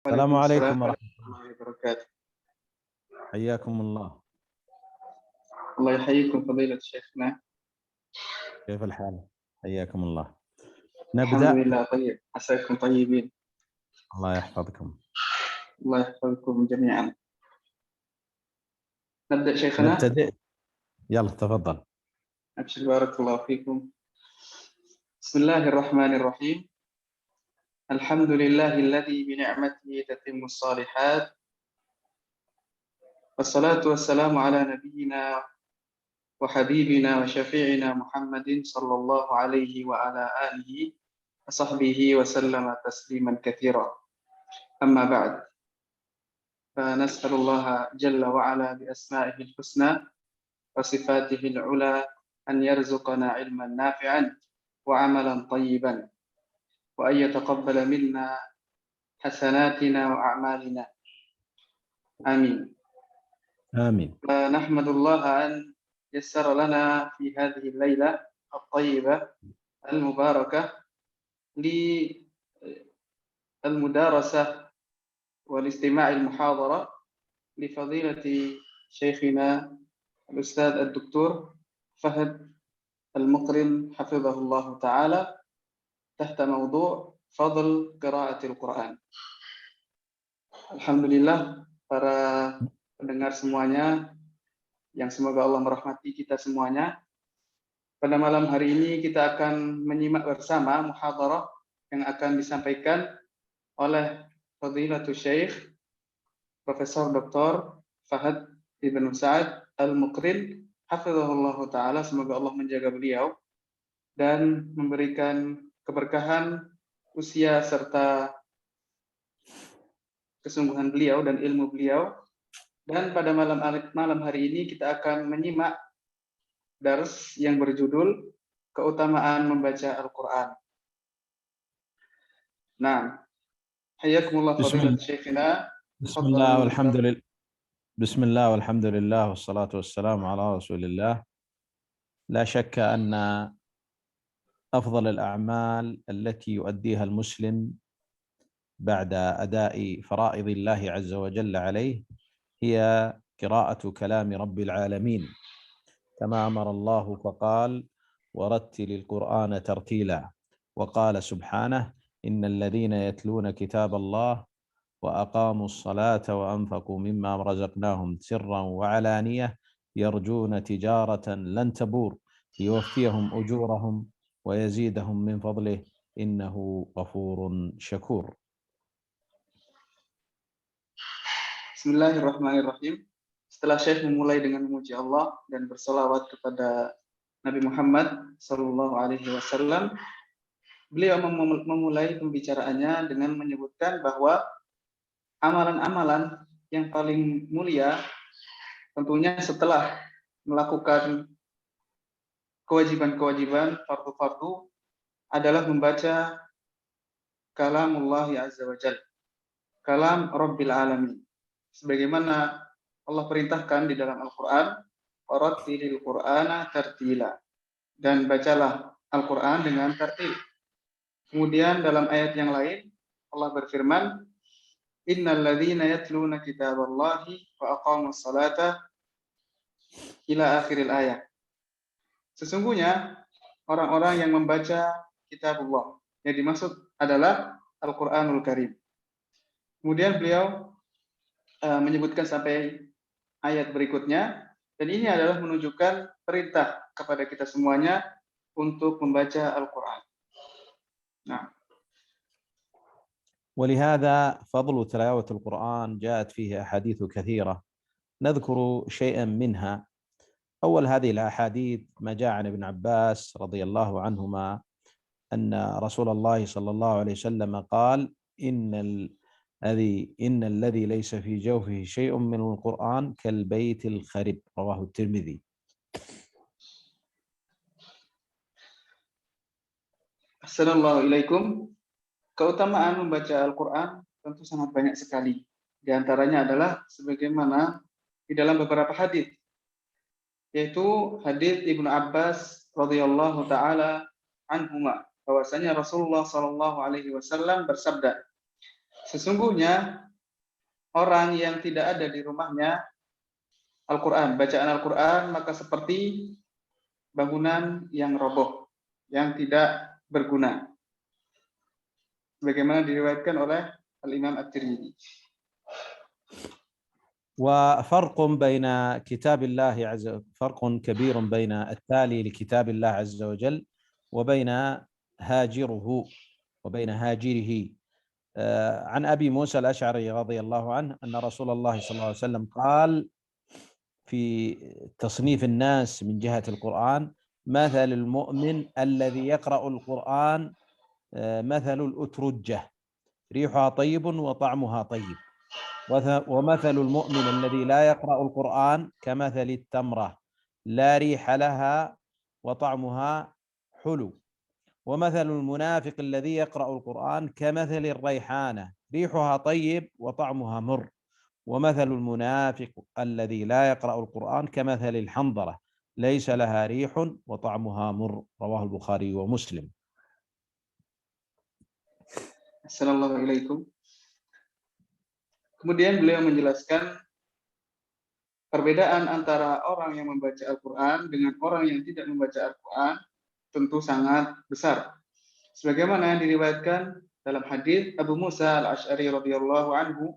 السلام Waalaikumsalam عليكم ورحمة الله. warahmatullahi wabarakatuh. حياكم الله. Allah yahyikum fadilat syekhna. كيف الحال؟ حياكم الله. نبدأ. Alhamdulillah tayyib. Asaikum tayyibin. الله يحفظكم. Allah yahfazukum jami'an. نبدأ شيخنا. نبتدئ. يلا تفضل. أبشر بارك الله فيكم. بسم الله الرحمن الرحيم. الحمد لله الذي بنعمته تتم الصالحات. والصلاة والسلام على نبينا وحبيبنا وشفيعنا محمد صلى الله عليه وعلى آله وصحبه وسلم تسليما كثيرا. أما بعد، فنسأل الله جل وعلا بأسمائه الحسنى وصفاته العلى أن يرزقنا علما نافعا وعملا طيبا، وأن يتقبل منا حسناتنا وأعمالنا. آمين. آمين. فنحمد الله أن يسر لنا في هذه الليلة الطيبة المباركة للمدارسة والاستماع المحاضرة لفضيلة شيخنا الأستاذ الدكتور فهد المقرن حفظه الله تعالى تحت موضوع فضل قراءة القرآن. Alhamdulillah, para pendengar semuanya yang semoga Allah merahmati kita semuanya. Pada malam hari ini kita akan menyimak bersama muhadharah yang akan disampaikan oleh Fadilatul Syekh Profesor Dr. Fahad Ibn Sa'ad Al-Muqrin hafizahullah ta'ala, semoga Allah menjaga beliau dan memberikan keberkahan usia serta kesungguhan beliau dan ilmu beliau. Dan pada malam hari ini kita akan menyimak dars yang berjudul keutamaan membaca Al-Quran. Nah, hayyakumullah fadilat syekhina. بسم الله والحمد لله. بسم الله والحمد لله والصلاة والسلام على رسول الله. لا شك أن أفضل الأعمال التي يؤديها المسلم بعد أداء فرائض الله عز وجل عليه هي قراءة كلام رب العالمين، كما أمر الله فقال: ورتل القرآن ترتيلا. وقال سبحانه: إن الذين يتلون كتاب الله وأقاموا الصلاة وأنفقوا مما رزقناهم سرا وعلانية يرجون تجارة لن تبور ليوفيهم أجورهم ويزيدهم من فضله إنه غفور شكور. Bismillahirrahmanirrahim. Setelah Syekh memulai dengan memuji Allah dan berselawat kepada Nabi Muhammad Sallallahu Alaihi Wasallam, beliau memulai pembicaraannya dengan menyebutkan bahwa amalan-amalan yang paling mulia tentunya setelah melakukan kewajiban-kewajiban fardu-fardu adalah membaca kalamullah azza wa jalla, kalam Rabbil Alamin, sebagaimana Allah perintahkan di dalam Al-Quran, warattilil Qur'ana tartila, dan bacalah Al-Quran dengan tartil. Kemudian dalam ayat yang lain Allah berfirman, innal ladzina yatluna kitaballahi wa aqamus salata ila akhiril ayat. Sesungguhnya orang-orang yang membaca kitabullah, yang dimaksud adalah Al-Qur'anul Karim. Kemudian beliau menyebutkan sampai ayat berikutnya, dan ini adalah menunjukkan perintah kepada kita semuanya untuk membaca Al-Quran. Nah, ولهذا فضل تلاوة القرآن جاءت فيه أحاديث كثيرة، نذكر شيئا منها. أول هذه الأحاديث ما جاء عن ابن عباس رضي الله عنهما أن رسول الله صلى الله عليه وسلم قال: إن الذي ليس في جوفه شيء من القرآن كالبيت الخرب، رواه الترمذي. Assalamualaikum ilaikum. Keutamaan membaca Al-Quran tentu sangat banyak sekali. Di antaranya adalah sebagaimana di dalam beberapa hadis, yaitu hadis Ibnu Abbas radhiyallahu taala anhuma, bahwasanya Rasulullah sallallahu alaihi wasallam bersabda, Sesungguhnya orang yang tidak ada di rumahnya Al-Quran, bacaan Al-Quran, maka seperti bangunan yang roboh, yang tidak berguna. Sebagaimana diriwayatkan oleh Al-Imam At-Tirmidzi. وفرق بين كتاب الله فرق كبير بين التالي لكتاب الله عز وجل وبين هاجره وبين هاجره. عن أبي موسى الأشعري رضي الله عنه أن رسول الله صلى الله عليه وسلم قال في تصنيف الناس من جهة القرآن: مثل المؤمن الذي يقرأ القرآن مثل الأترجة ريحها طيب وطعمها طيب، ومثل المؤمن الذي لا يقرأ القرآن كمثل التمرة لا ريح لها وطعمها حلو، ومثل المنافق الذي يقرأ القرآن كمثل الريحانة ريحها طيب وطعمها مر، ومثل المنافق الذي لا يقرأ القرآن كمثل الحنظلة ليس لها ريح وطعمها مر. رواه البخاري ومسلم. Assalamualaikum. Kemudian beliau menjelaskan perbedaan antara orang yang membaca Al-Quran dengan orang yang tidak membaca Al-Quran tentu sangat besar. Sebagaimana yang diriwayatkan dalam hadis Abu Musa Al-Asy'ari radhiyallahu anhu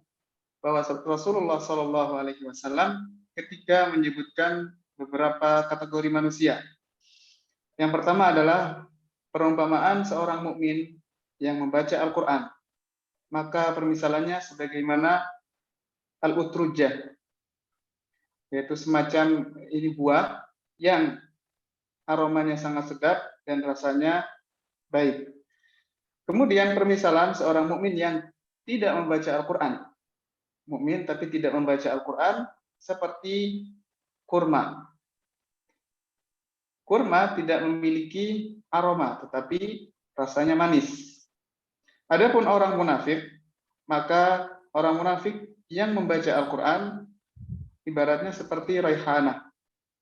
bahwa Rasulullah Shallallahu alaihi wasallam ketika menyebutkan beberapa kategori manusia. Yang pertama adalah perumpamaan seorang mukmin yang membaca Al-Quran. Maka permisalannya sebagaimana al-utrujah, yaitu semacam ini buah yang aromanya sangat sedap dan rasanya baik. Kemudian permisalan seorang mukmin yang tidak membaca Al-Quran, mukmin tapi tidak membaca Al-Quran, seperti kurma. Kurma tidak memiliki aroma, tetapi rasanya manis. Adapun orang munafik, maka orang munafik yang membaca Al-Quran ibaratnya seperti raihana,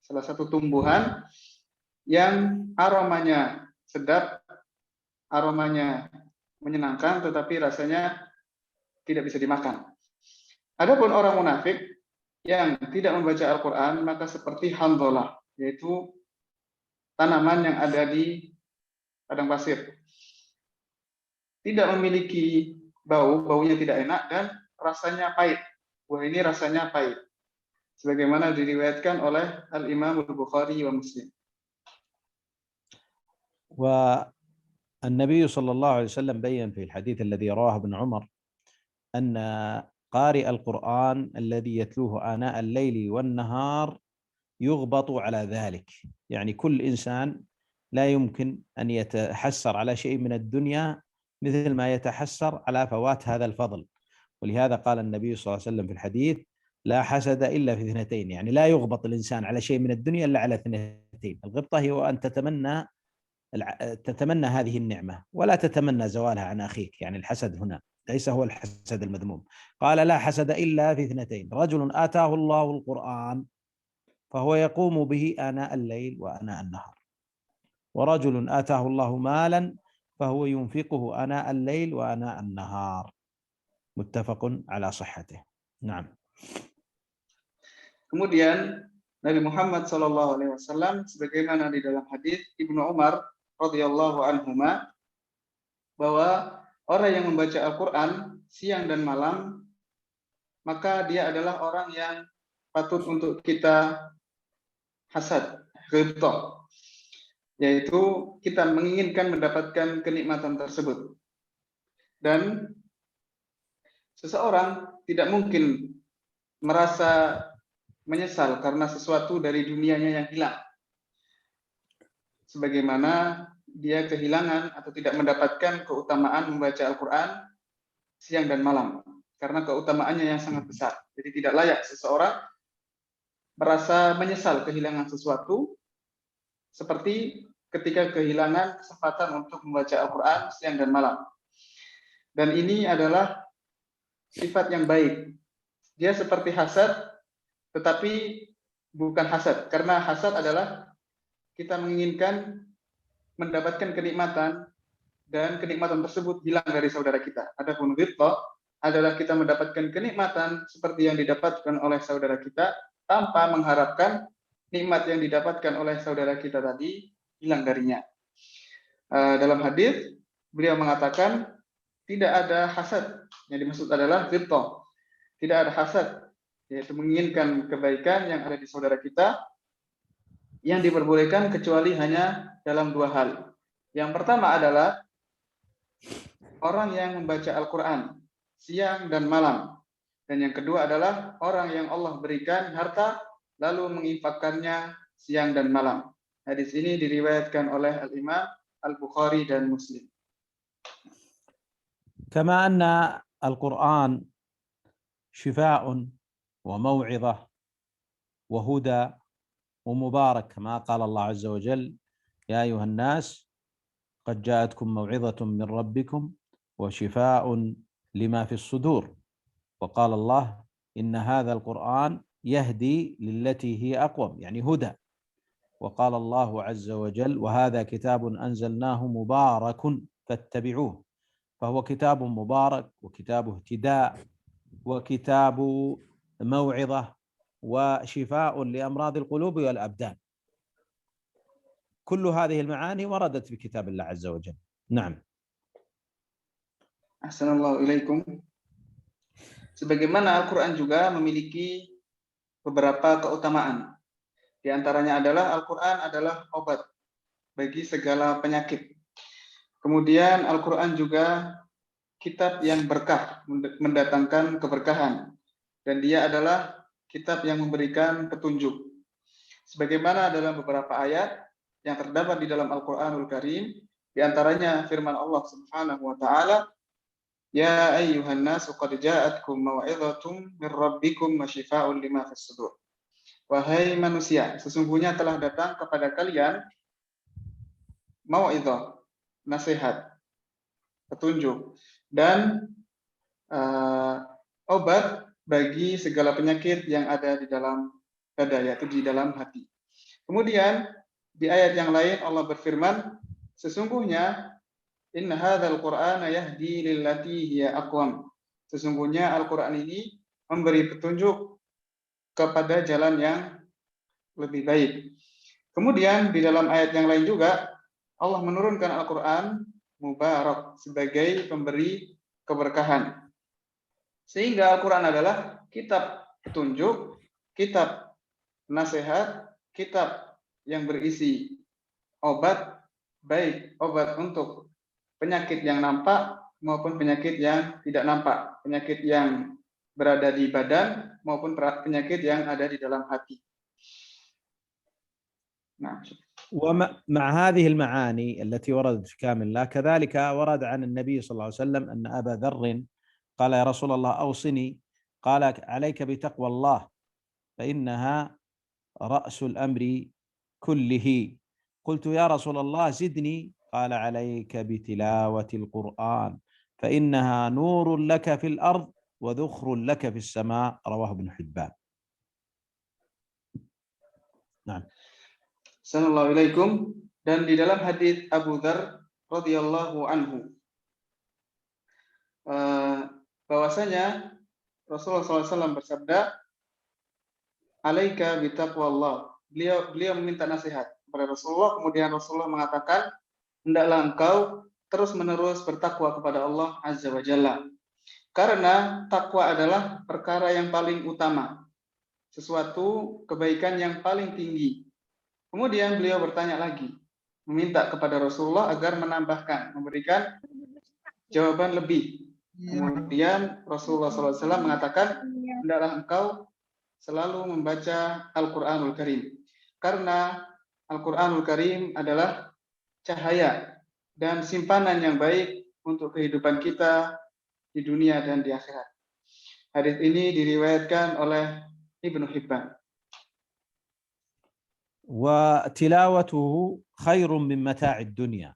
salah satu tumbuhan yang aromanya sedap, aromanya menyenangkan, tetapi rasanya tidak bisa dimakan. Adapun orang munafik yang tidak membaca Al-Quran, maka seperti handhalah, yaitu tanaman yang ada di padang pasir. Tidak memiliki bau, baunya tidak enak, dan rasanya pahit. Buah ini rasanya pahit. Sebagaimana diriwayatkan oleh Al-Imam Al-Bukhari wa Muslim. والنبي صلى الله عليه وسلم بين في الحديث الذي رواه ابن عمر أن قارئ القرآن الذي يتلوه آناء الليل والنهار يغبط على ذلك. يعني كل إنسان لا يمكن أن يتحسر على شيء من الدنيا مثل ما يتحسر على فوات هذا الفضل. ولهذا قال النبي صلى الله عليه وسلم في الحديث: لا حسد إلا في اثنتين. يعني لا يغبط الإنسان على شيء من الدنيا إلا على اثنتين. الغبطة هي أن تتمنى هذه النعمة ولا تتمنى زوالها عن أخيك. يعني الحسد هنا ليس هو الحسد المذموم. قال: لا حسد إلا في اثنتين: رجل آتاه الله القرآن فهو يقوم به آناء الليل وآناء النهار، ورجل آتاه الله مالا فهو ينفقه آناء الليل وآناء النهار. متفق على صحته. نعم. Kemudian Nabi Muhammad SAW sebagaimana di dalam hadis Ibnu Umar radhiyallahu anhuma bahwa orang yang membaca Al-Quran siang dan malam, maka dia adalah orang yang patut untuk kita hasad, ghibthah, yaitu kita menginginkan mendapatkan kenikmatan tersebut. Dan seseorang tidak mungkin merasa menyesal karena sesuatu dari dunianya yang hilang, sebagaimana dia kehilangan atau tidak mendapatkan keutamaan membaca Al-Quran siang dan malam, karena keutamaannya yang sangat besar. Jadi tidak layak seseorang merasa menyesal kehilangan sesuatu, seperti ketika kehilangan kesempatan untuk membaca Al-Quran siang dan malam. Dan ini adalah sifat yang baik. Dia seperti hasad, tetapi bukan hasad. Karena hasad adalah kita menginginkan mendapatkan kenikmatan, dan kenikmatan tersebut hilang dari saudara kita. Adapun ghibthah adalah kita mendapatkan kenikmatan seperti yang didapatkan oleh saudara kita tanpa mengharapkan nikmat yang didapatkan oleh saudara kita tadi hilang darinya. Dalam hadis beliau mengatakan tidak ada hasad, yang dimaksud adalah ghibthah. Tidak ada hasad, yaitu menginginkan kebaikan yang ada di saudara kita yang diperbolehkan kecuali hanya dalam dua hal. Yang pertama adalah orang yang membaca Al-Quran siang dan malam. Dan yang kedua adalah orang yang Allah berikan harta lalu menginfakkannya siang dan malam. Hadis ini diriwayatkan oleh Al-Imam Al-Bukhari dan Muslim. كما أن القرآن شفاء وموعظة وهدى ومبارك كما قال الله عز وجل يا أيها الناس قد جاءتكم موعظة من ربكم وشفاء لما في الصدور وقال الله إن هذا القرآن يهدي للتي هي أقوم يعني هدى وقال الله عز وجل وهذا كتاب أنزلناه مبارك فاتبعوه فهو كتاب مبارك وكتاب اهتداء وكتاب موعظة وشفاء لأمراض القلوب والأبدان. كل هذه المعاني وردت في كتاب الله عز وجل. نعم. Assalamualaikum ilaikum. Sebagaimana Al-Quran juga memiliki beberapa keutamaan. Di antaranya adalah Al-Quran adalah obat bagi segala penyakit. Kemudian Al-Quran juga kitab yang berkah, mendatangkan keberkahan. Dan dia adalah kitab yang memberikan petunjuk. Sebagaimana dalam beberapa ayat yang terdapat di dalam Al-Quranul Karim, di antaranya firman Allah Subhanahu wa taala, "Ya ayyuhan nasu qad ja'atkum mau'izatun mir rabbikum wa syifaa'un lima fis sudur." Wahai manusia, sesungguhnya telah datang kepada kalian mau'izah, nasihat, petunjuk, dan obat bagi segala penyakit yang ada di dalam dada, yaitu di dalam hati. Kemudian di ayat yang lain Allah berfirman, sesungguhnya inna hadzal qur'ana yahdi lillati hiya aqwam. Sesungguhnya Al-Qur'an ini memberi petunjuk kepada jalan yang lebih baik. Kemudian di dalam ayat yang lain juga Allah menurunkan Al-Qur'an mubarak sebagai pemberi keberkahan. Sehingga Al-Quran adalah kitab petunjuk, kitab nasihat, kitab yang berisi obat, baik obat untuk penyakit yang nampak maupun penyakit yang tidak nampak, penyakit yang berada di badan maupun penyakit yang ada di dalam hati. Nah. ومع هذه المعاني التي وردت في كامل الله كذلك ورد عن النبي صلى الله عليه وسلم أن أبا ذر قال يا رسول الله أوصني قال عليك بتقوى الله فإنها رأس الأمر كله قلت يا رسول الله زدني قال عليك بتلاوة القرآن فإنها نور لك في الأرض وذخر لك في السماء رواه ابن حبان. نعم. Assalamualaikum. Dan di dalam hadits Abu Dzar radhiyallahu anhu bahwasanya Rasulullah SAW bersabda, "Alaika bitaqwallah." Beliau meminta nasihat kepada Rasulullah, kemudian Rasulullah mengatakan, "Hendaklah engkau terus-menerus bertakwa kepada Allah Azza wa Jalla." Karena takwa adalah perkara yang paling utama, sesuatu kebaikan yang paling tinggi. Kemudian beliau bertanya lagi, meminta kepada Rasulullah agar menambahkan, memberikan jawaban lebih. Kemudian Rasulullah SAW mengatakan, hendaklah engkau selalu membaca Al-Quranul Karim. Karena Al-Quranul Karim adalah cahaya dan simpanan yang baik untuk kehidupan kita di dunia dan di akhirat. Hadis ini diriwayatkan oleh Ibnu Hibban. وتلاوته خير من متاع الدنيا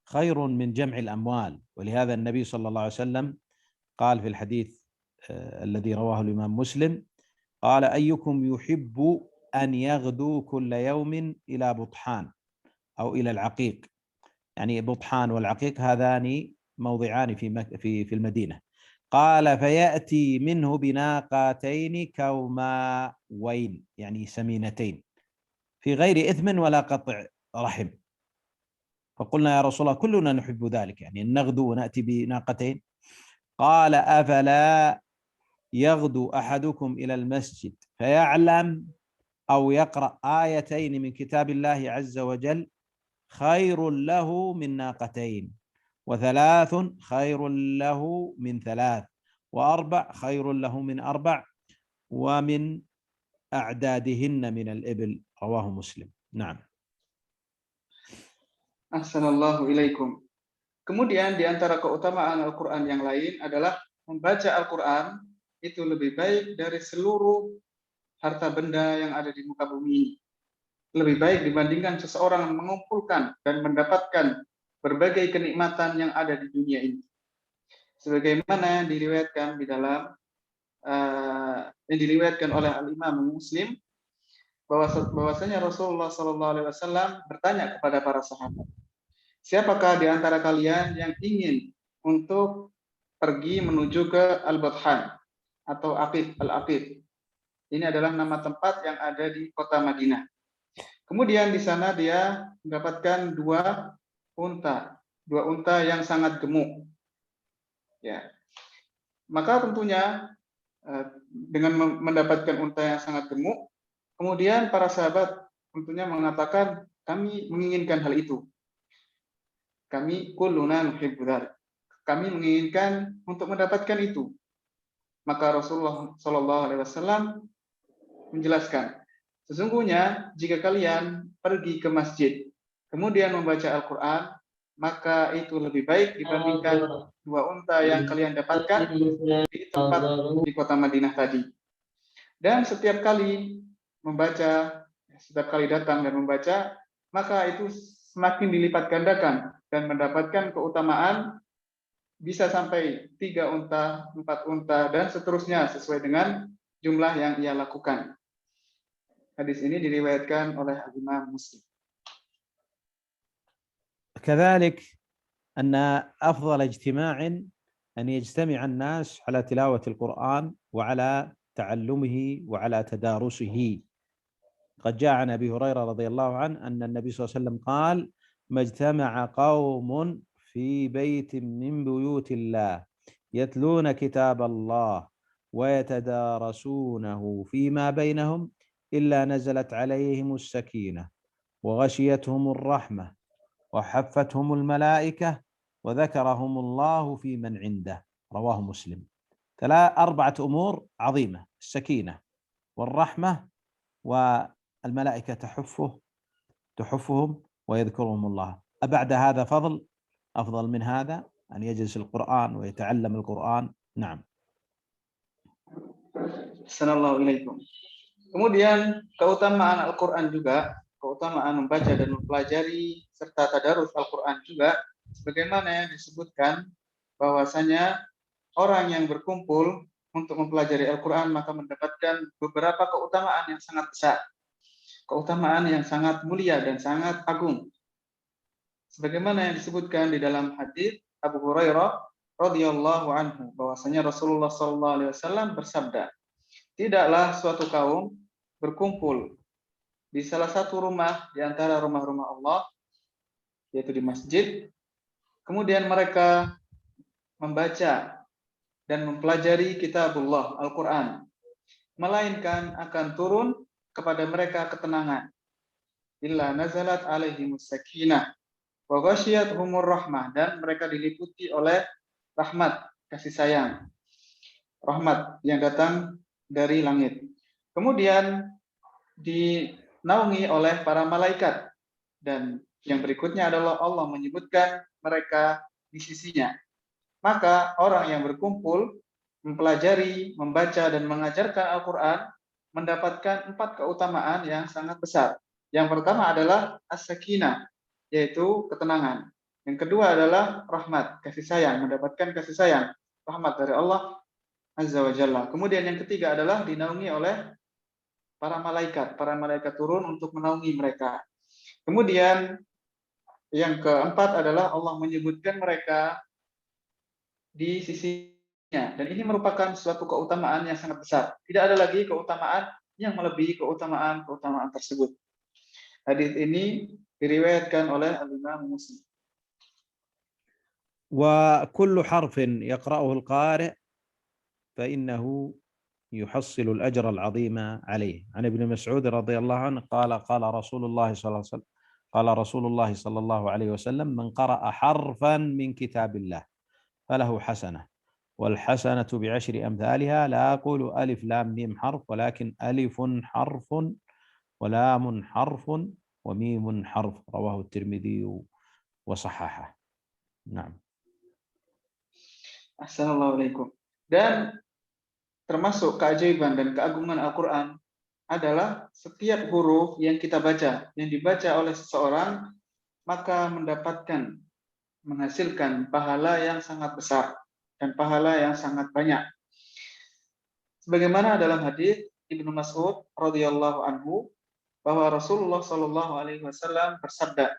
خير من جمع الأموال ولهذا النبي صلى الله عليه وسلم قال في الحديث الذي رواه الإمام مسلم قال أيكم يحب أن يغدو كل يوم إلى بطحان أو إلى العقيق يعني بطحان والعقيق هذان موضعان في المدينة قال فيأتي منه بناقتين كوماوين يعني سمينتين في غير إثم ولا قطع رحم. فقلنا يا رسول الله كلنا نحب ذلك، يعني نغدو ونأتي بناقتين. قال أفلا يغدو أحدكم إلى المسجد فيعلم أو يقرأ آيتين من كتاب الله عز وجل خير له من ناقتين، وثلاث خير له من ثلاث، وأربع خير له من أربع، ومن أعدادهن من الإبل. رواه مسلم. نعم. Ahsanallahu ilaikum. Kemudian di antara keutamaan Al-Quran yang lain adalah membaca Al-Quran itu lebih baik dari seluruh harta benda yang ada di muka bumi ini. Lebih baik dibandingkan seseorang mengumpulkan dan mendapatkan berbagai kenikmatan yang ada di dunia ini. Sebagaimana yang diriwayatkan di dalam yang diriwayatkan oleh Al-Imam Muslim, bahwasanya Rasulullah SAW bertanya kepada para sahabat, siapakah di antara kalian yang ingin untuk pergi menuju ke Al-Bathan atau Aqib, Al-Aqib. Ini adalah nama tempat yang ada di kota Madinah. Kemudian di sana dia mendapatkan dua unta yang sangat gemuk. Ya. Maka tentunya dengan mendapatkan unta yang sangat gemuk, kemudian para sahabat tentunya mengatakan, kami menginginkan hal itu. Kami kulluna nuhibbu dzalik. Kami menginginkan untuk mendapatkan itu. Maka Rasulullah SAW menjelaskan, sesungguhnya jika kalian pergi ke masjid, kemudian membaca Al-Quran, maka itu lebih baik dibandingkan dua unta yang kalian dapatkan di tempat di kota Madinah tadi. Dan setiap kali membaca, setiap kali datang dan membaca, maka itu semakin dilipat gandakan dan mendapatkan keutamaan bisa sampai 3 unta, 4 unta, dan seterusnya sesuai dengan jumlah yang ia lakukan. Hadis ini diriwayatkan oleh Imam Muslim. كذلك أن أفضل اجتماع أن يجتمع الناس على تلاوة القرآن وعلى تعلمه وعلى تدارسه. قد جاء عن أبي هريرة رضي الله عنه أن النبي صلى الله عليه وسلم قال: ما اجتمع قوم في بيت من بيوت الله يتلون كتاب الله ويتدارسونه فيما بينهم إلا نزلت عليهم السكينة وغشيتهم الرحمة وحفتهم الملائكة وذكرهم الله في من عنده. رواه مسلم. 4 أمور عظيمة: السكينة والرحمة والملائكة تحفهم ويذكرهم الله. أبعد هذا فضل؟ أفضل من هذا أن يجلس القرآن ويتعلم القرآن. نعم. Assalamualaikum ilaikum. Kemudian keutamaan Al-Quran juga, keutamaan membaca dan mempelajari serta tadarus Al-Quran juga, sebagaimana yang disebutkan bahwasanya orang yang berkumpul untuk mempelajari Al-Quran maka mendapatkan beberapa keutamaan yang sangat besar, keutamaan yang sangat mulia dan sangat agung. Sebagaimana yang disebutkan di dalam hadis Abu Hurairah radhiyallahu anhu, bahwasanya Rasulullah SAW bersabda, tidaklah suatu kaum berkumpul di salah satu rumah di antara rumah-rumah Allah, yaitu di masjid, kemudian mereka membaca dan mempelajari kitabullah, Al-Quran, melainkan akan turun kepada mereka ketenangan. Illa nazalat alaihimus sakinah wa ghasyiyatuhumur rahmah, dan mereka diliputi oleh rahmat, kasih sayang, rahmat yang datang dari langit. Kemudian dinaungi oleh para malaikat, dan yang berikutnya adalah Allah menyebutkan mereka di sisinya. Maka orang yang berkumpul, mempelajari, membaca, dan mengajarkan Al-Quran mendapatkan 4 keutamaan yang sangat besar. Yang pertama adalah as-sakinah, yaitu ketenangan. Yang kedua adalah rahmat, kasih sayang, mendapatkan kasih sayang, rahmat dari Allah Azza wa Jalla. Kemudian yang ketiga adalah dinaungi oleh para malaikat turun untuk menaungi mereka. Kemudian yang keempat adalah Allah menyebutkan mereka di sisi Dan ini merupakan suatu keutamaan yang sangat besar. Tidak ada lagi keutamaan yang melebihi keutamaan tersebut. Hadis ini diriwayatkan oleh Imam Muslim. وكل حرف يقرأه القارئ فإنه يحصل الأجر العظيم عليه. عن ابن مسعود رضي الله عنه قال قال رسول الله صلى الله عليه وسلم قال رسول الله صلى الله عليه وسلم من قرأ حرفا من كتاب الله فله حسنة والحسنة بعشر أمثالها لا أقول ألف لام ميم حرف ولكن ألف حرف ولام حرف وميم حرف رواه الترمذي وصححه. نعم. Assalamualaikum. Dan termasuk keajaiban dan keagungan Al-Quran adalah setiap huruf yang kita baca, yang dibaca oleh seseorang, maka menghasilkan pahala yang sangat besar dan pahala yang sangat banyak. Sebagaimana dalam hadis Ibnu Mas'ud radhiyallahu anhu bahwa Rasulullah Shallallahu alaihi wasallam bersabda,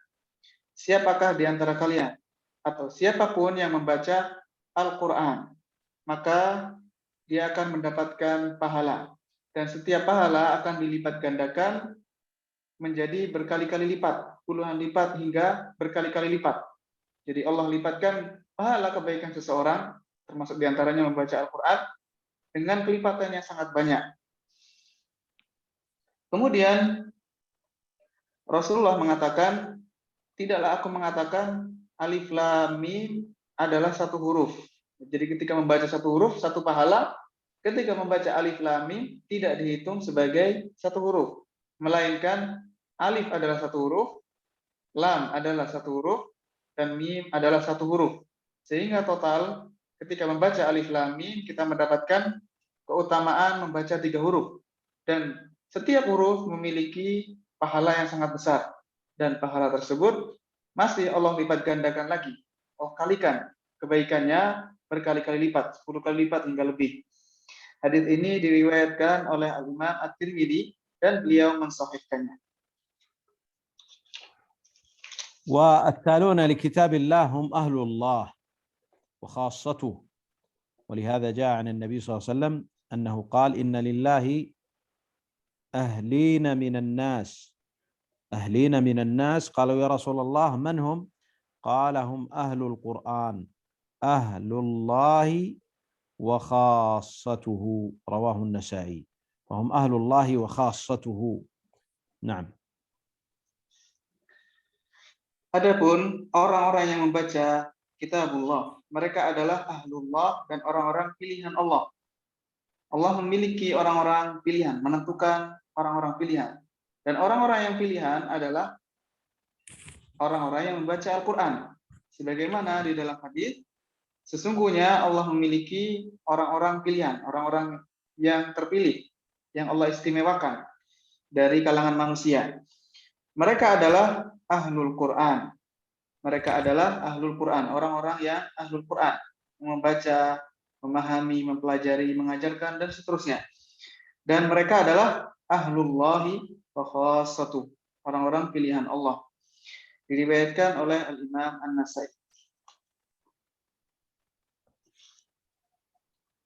siapakah di antara kalian atau siapapun yang membaca Al-Quran, maka dia akan mendapatkan pahala. Dan setiap pahala akan dilipat gandakan menjadi berkali-kali lipat, puluhan lipat hingga berkali-kali lipat. Jadi Allah lipatkan pahala kebaikan seseorang, termasuk diantaranya membaca Al-Quran, dengan kelipatan yang sangat banyak. Kemudian Rasulullah mengatakan, tidaklah aku mengatakan alif lam mim adalah satu huruf. Jadi ketika membaca satu huruf, satu pahala. Ketika membaca alif lam mim tidak dihitung sebagai satu huruf, melainkan alif adalah satu huruf, lam adalah satu huruf, dan mim adalah satu huruf. Sehingga total ketika membaca alif lam mim kita mendapatkan keutamaan membaca 3 huruf. Dan setiap huruf memiliki pahala yang sangat besar. Dan pahala tersebut masih Allah lipat gandakan lagi. Allah kalikan kebaikannya berkali-kali lipat, 10 kali lipat hingga lebih. Hadis ini diriwayatkan oleh Al-Imam At-Tirmidzi dan beliau mensahihkannya. والتالون لكتاب الله هم أهل الله وخاصته ولهذا جاء عن النبي صلى الله عليه وسلم أنه قال إن لله أهلين من الناس قالوا يا رسول الله من هم؟ قال هم أهل القرآن أهل الله وخاصته رواه النسائي وهم أهل الله وخاصته. نعم. Adapun orang-orang yang membaca kitabullah, mereka adalah ahlullah dan orang-orang pilihan Allah. Allah memiliki orang-orang pilihan, menentukan orang-orang pilihan. Dan orang-orang yang pilihan adalah orang-orang yang membaca Al-Quran. Sebagaimana di dalam hadis, sesungguhnya Allah memiliki orang-orang pilihan, orang-orang yang terpilih, yang Allah istimewakan dari kalangan manusia. Mereka adalah ahlul Quran. Mereka adalah ahlul Quran, orang-orang yang ahlul Quran, membaca, memahami, mempelajari, mengajarkan, dan seterusnya. Dan mereka adalah ahlullahi wa khassatuh, orang-orang pilihan Allah. Diriwayatkan oleh Al-Imam An-Nasai.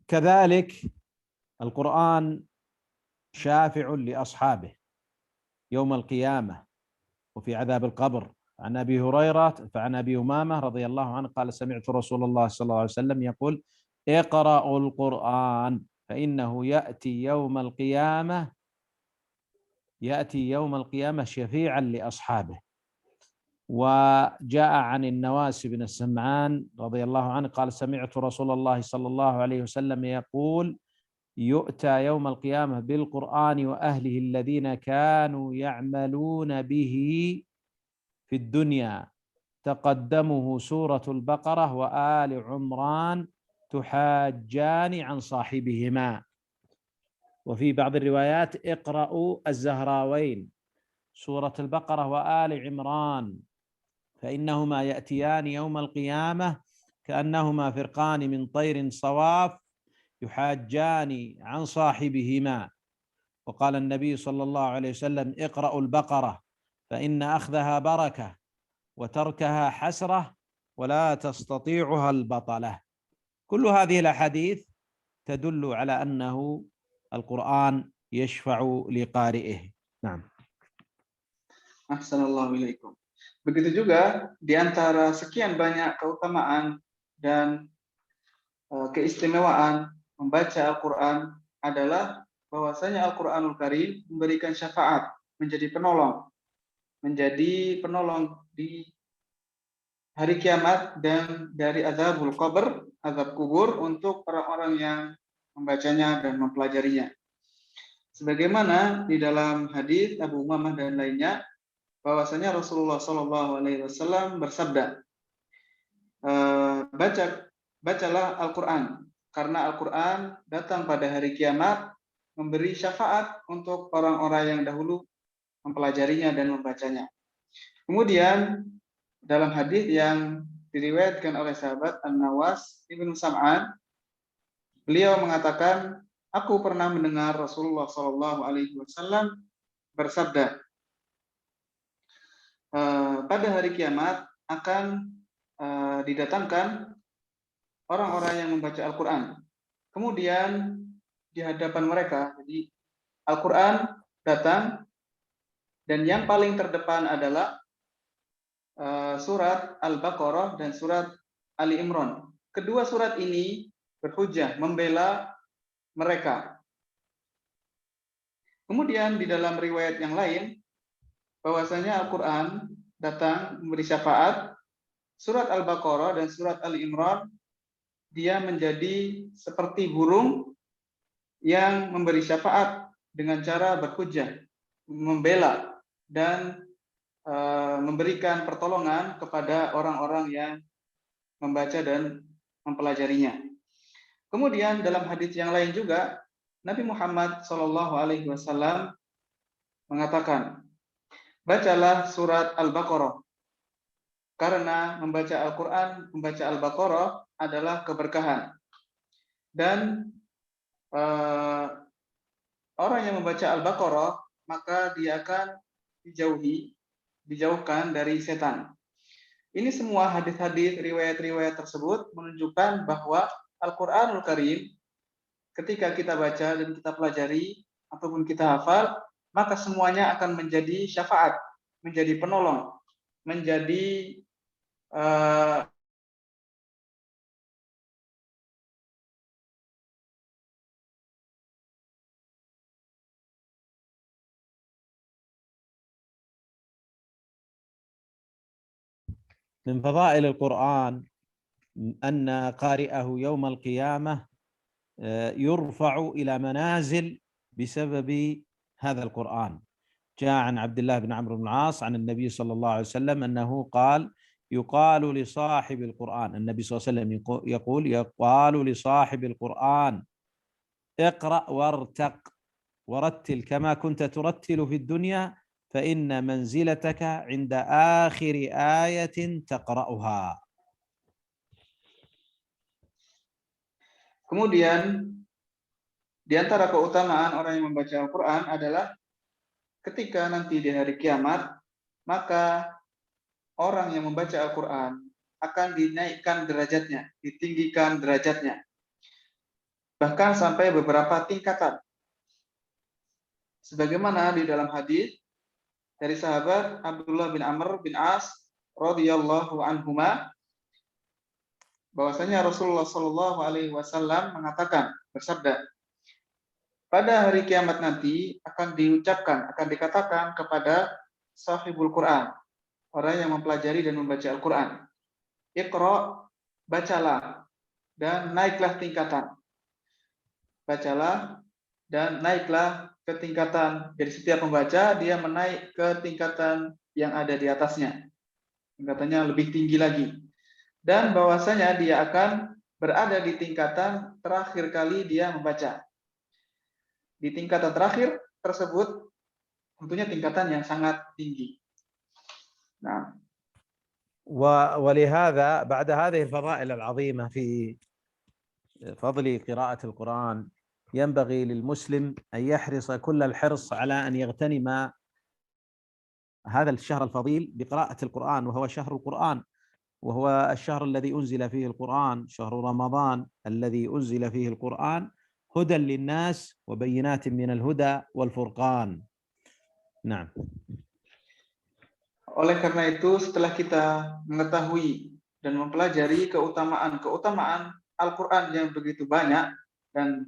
كذلك القرآن شافع لأصحابه يوم القيامة وفي عذاب القبر. عن أبي هريرة فعن أبي أمامة رضي الله عنه قال سمعت رسول الله صلى الله عليه وسلم يقول اقرأوا القرآن فإنه يأتي يوم القيامة شفيعا لأصحابه. وجاء عن النواس بن السمعان رضي الله عنه قال سمعت رسول الله صلى الله عليه وسلم يقول يؤتى يوم القيامة بالقرآن وأهله الذين كانوا يعملون به في الدنيا تقدمه سورة البقرة وآل عمران تحاجان عن صاحبهما. وفي بعض الروايات اقرأوا الزهراوين سورة البقرة وآل عمران فإنهما يأتيان يوم القيامة كأنهما فرقان من طير صواف يحاجان عن صاحبهما. وقال النبي صلى الله عليه وسلم اقرأوا البقرة فإن أخذها بركة وتركها حسرة ولا تستطيعها البطلة. كل هذه الأحاديث تدل على أنه القرآن يشفع لقارئه. نعم. Ahsanallahu ilaikum. Begitu juga di antara sekian banyak keutamaan dan keistimewaan membaca Al-Quran adalah bahwasanya Al-Quranul Karim memberikan syafaat, menjadi penolong di hari kiamat dan dari azabul qabr, azab kubur untuk orang-orang yang membacanya dan mempelajarinya. Sebagaimana di dalam hadis Abu Umamah dan lainnya, bahwasanya Rasulullah SAW bersabda, bacalah Al-Quran, karena Al-Quran datang pada hari kiamat memberi syafaat untuk orang-orang yang dahulu mempelajarinya dan membacanya. Kemudian dalam hadis yang diriwayatkan oleh sahabat An-Nawas Ibnu Sam'an, beliau mengatakan, aku pernah mendengar Rasulullah SAW bersabda, pada hari kiamat akan didatangkan orang-orang yang membaca Al-Quran. Kemudian di hadapan mereka, jadi Al-Quran datang dan yang paling terdepan adalah surat Al-Baqarah dan surat Ali Imran. Kedua surat ini berhujjah membela mereka. Kemudian di dalam riwayat yang lain, bahwasanya Al-Quran datang memberi syafaat, surat Al-Baqarah dan surat Ali Imran, dia menjadi seperti burung yang memberi syafaat dengan cara berhujjah, membela dan memberikan pertolongan kepada orang-orang yang membaca dan mempelajarinya. Kemudian dalam hadis yang lain juga Nabi Muhammad SAW mengatakan, bacalah surat Al-Baqarah, karena membaca Al-Quran, membaca Al-Baqarah adalah keberkahan. Dan orang yang membaca Al-Baqarah, maka dia akan dijauhkan dari setan. Ini semua hadis-hadis, riwayat-riwayat tersebut menunjukkan bahwa Al-Quranul Karim ketika kita baca dan kita pelajari ataupun kita hafal, maka semuanya akan menjadi syafaat, menjadi penolong, menjadi من فضائل القرآن أن قارئه يوم القيامة يرفع إلى منازل بسبب هذا القرآن. جاء عن عبد الله بن عمرو بن العاص عن النبي صلى الله عليه وسلم أنه قال: يقال لصاحب القرآن، النبي صلى الله عليه وسلم يقول: يقال لصاحب القرآن اقرأ وارتق ورتل كما كنت ترتل في الدنيا فإن منزلتك عند آخر آية تقرأها. Kemudian di antara keutamaan orang yang membaca Al-Quran adalah ketika nanti di hari kiamat, maka orang yang membaca Al-Quran akan dinaikkan derajatnya, ditinggikan derajatnya, bahkan sampai beberapa tingkatan. Sebagaimana di dalam hadis dari sahabat Abdullah bin Amr bin As radhiyallahu anhuma, bahwasanya Rasulullah Shallallahu Alaihi Wasallam mengatakan, bersabda, pada hari kiamat nanti akan diucapkan, akan dikatakan kepada sahibul Quran, orang yang mempelajari dan membaca Al-Quran, Iqra, bacalah dan naiklah tingkatan. Bacalah dan naiklah ke tingkatan. Jadi setiap pembaca dia menaik ke tingkatan yang ada di atasnya. Tingkatannya lebih tinggi lagi. Dan bahwasanya dia akan berada di tingkatan terakhir kali dia membaca. Di tingkatan terakhir tersebut tentunya tingkatan yang sangat tinggi. Nah, ولهذا بعد هذه الفضائل العظيمة في فضل قراءة القرآن ينبغي للمسلم أن يحرص كل الحرص على أن يغتنم هذا الشهر الفضيل بقراءة القرآن، وهو شهر القرآن، وهو الشهر الذي أنزل فيه القرآن، شهر رمضان الذي أنزل فيه القرآن هدى للناس وبينات من الهدى والفرقان. نعم. Oleh karena itu, setelah kita mengetahui dan mempelajari keutamaan Al-Quran yang begitu banyak dan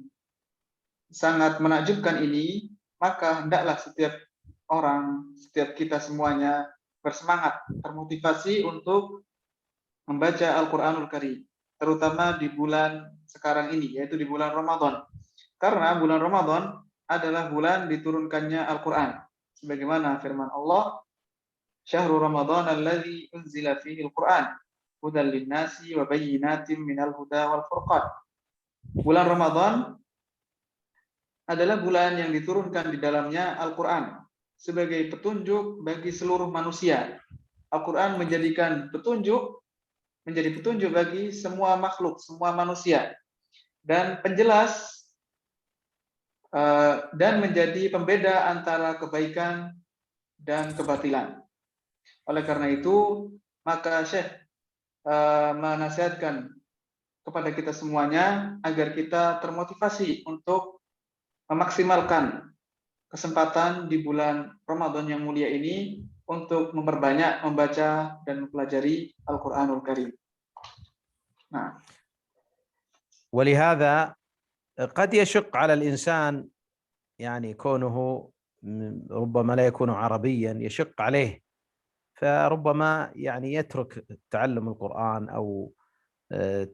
sangat menakjubkan ini, maka hendaklah setiap orang, setiap kita semuanya bersemangat, termotivasi untuk membaca Al-Quranul Karim, terutama di bulan sekarang ini, yaitu di bulan Ramadan. Karena bulan Ramadan adalah bulan diturunkannya Al-Quran. Sebagaimana firman Allah, Syahrul Ramadan alladzi unzila fihi al-Quran hudan linnasi wa bayyinatin minal huda wal furqan. Bulan Ramadan adalah bulan yang diturunkan di dalamnya Al-Quran sebagai petunjuk bagi seluruh manusia. Al-Quran menjadi petunjuk bagi semua makhluk, semua manusia, dan penjelas dan menjadi pembeda antara kebaikan dan kebatilan. Oleh karena itu, maka Syekh menasihatkan kepada kita semuanya agar kita termotivasi untuk memaksimalkan kesempatan di bulan Ramadan yang mulia ini untuk memperbanyak membaca dan mempelajari Al-Quranul Karim. Nah. ولهذا قد يشق على الإنسان يعني كونه ربما لا يكون عربيا، يشق عليه، فربما يعني يترك تعلم القرآن أو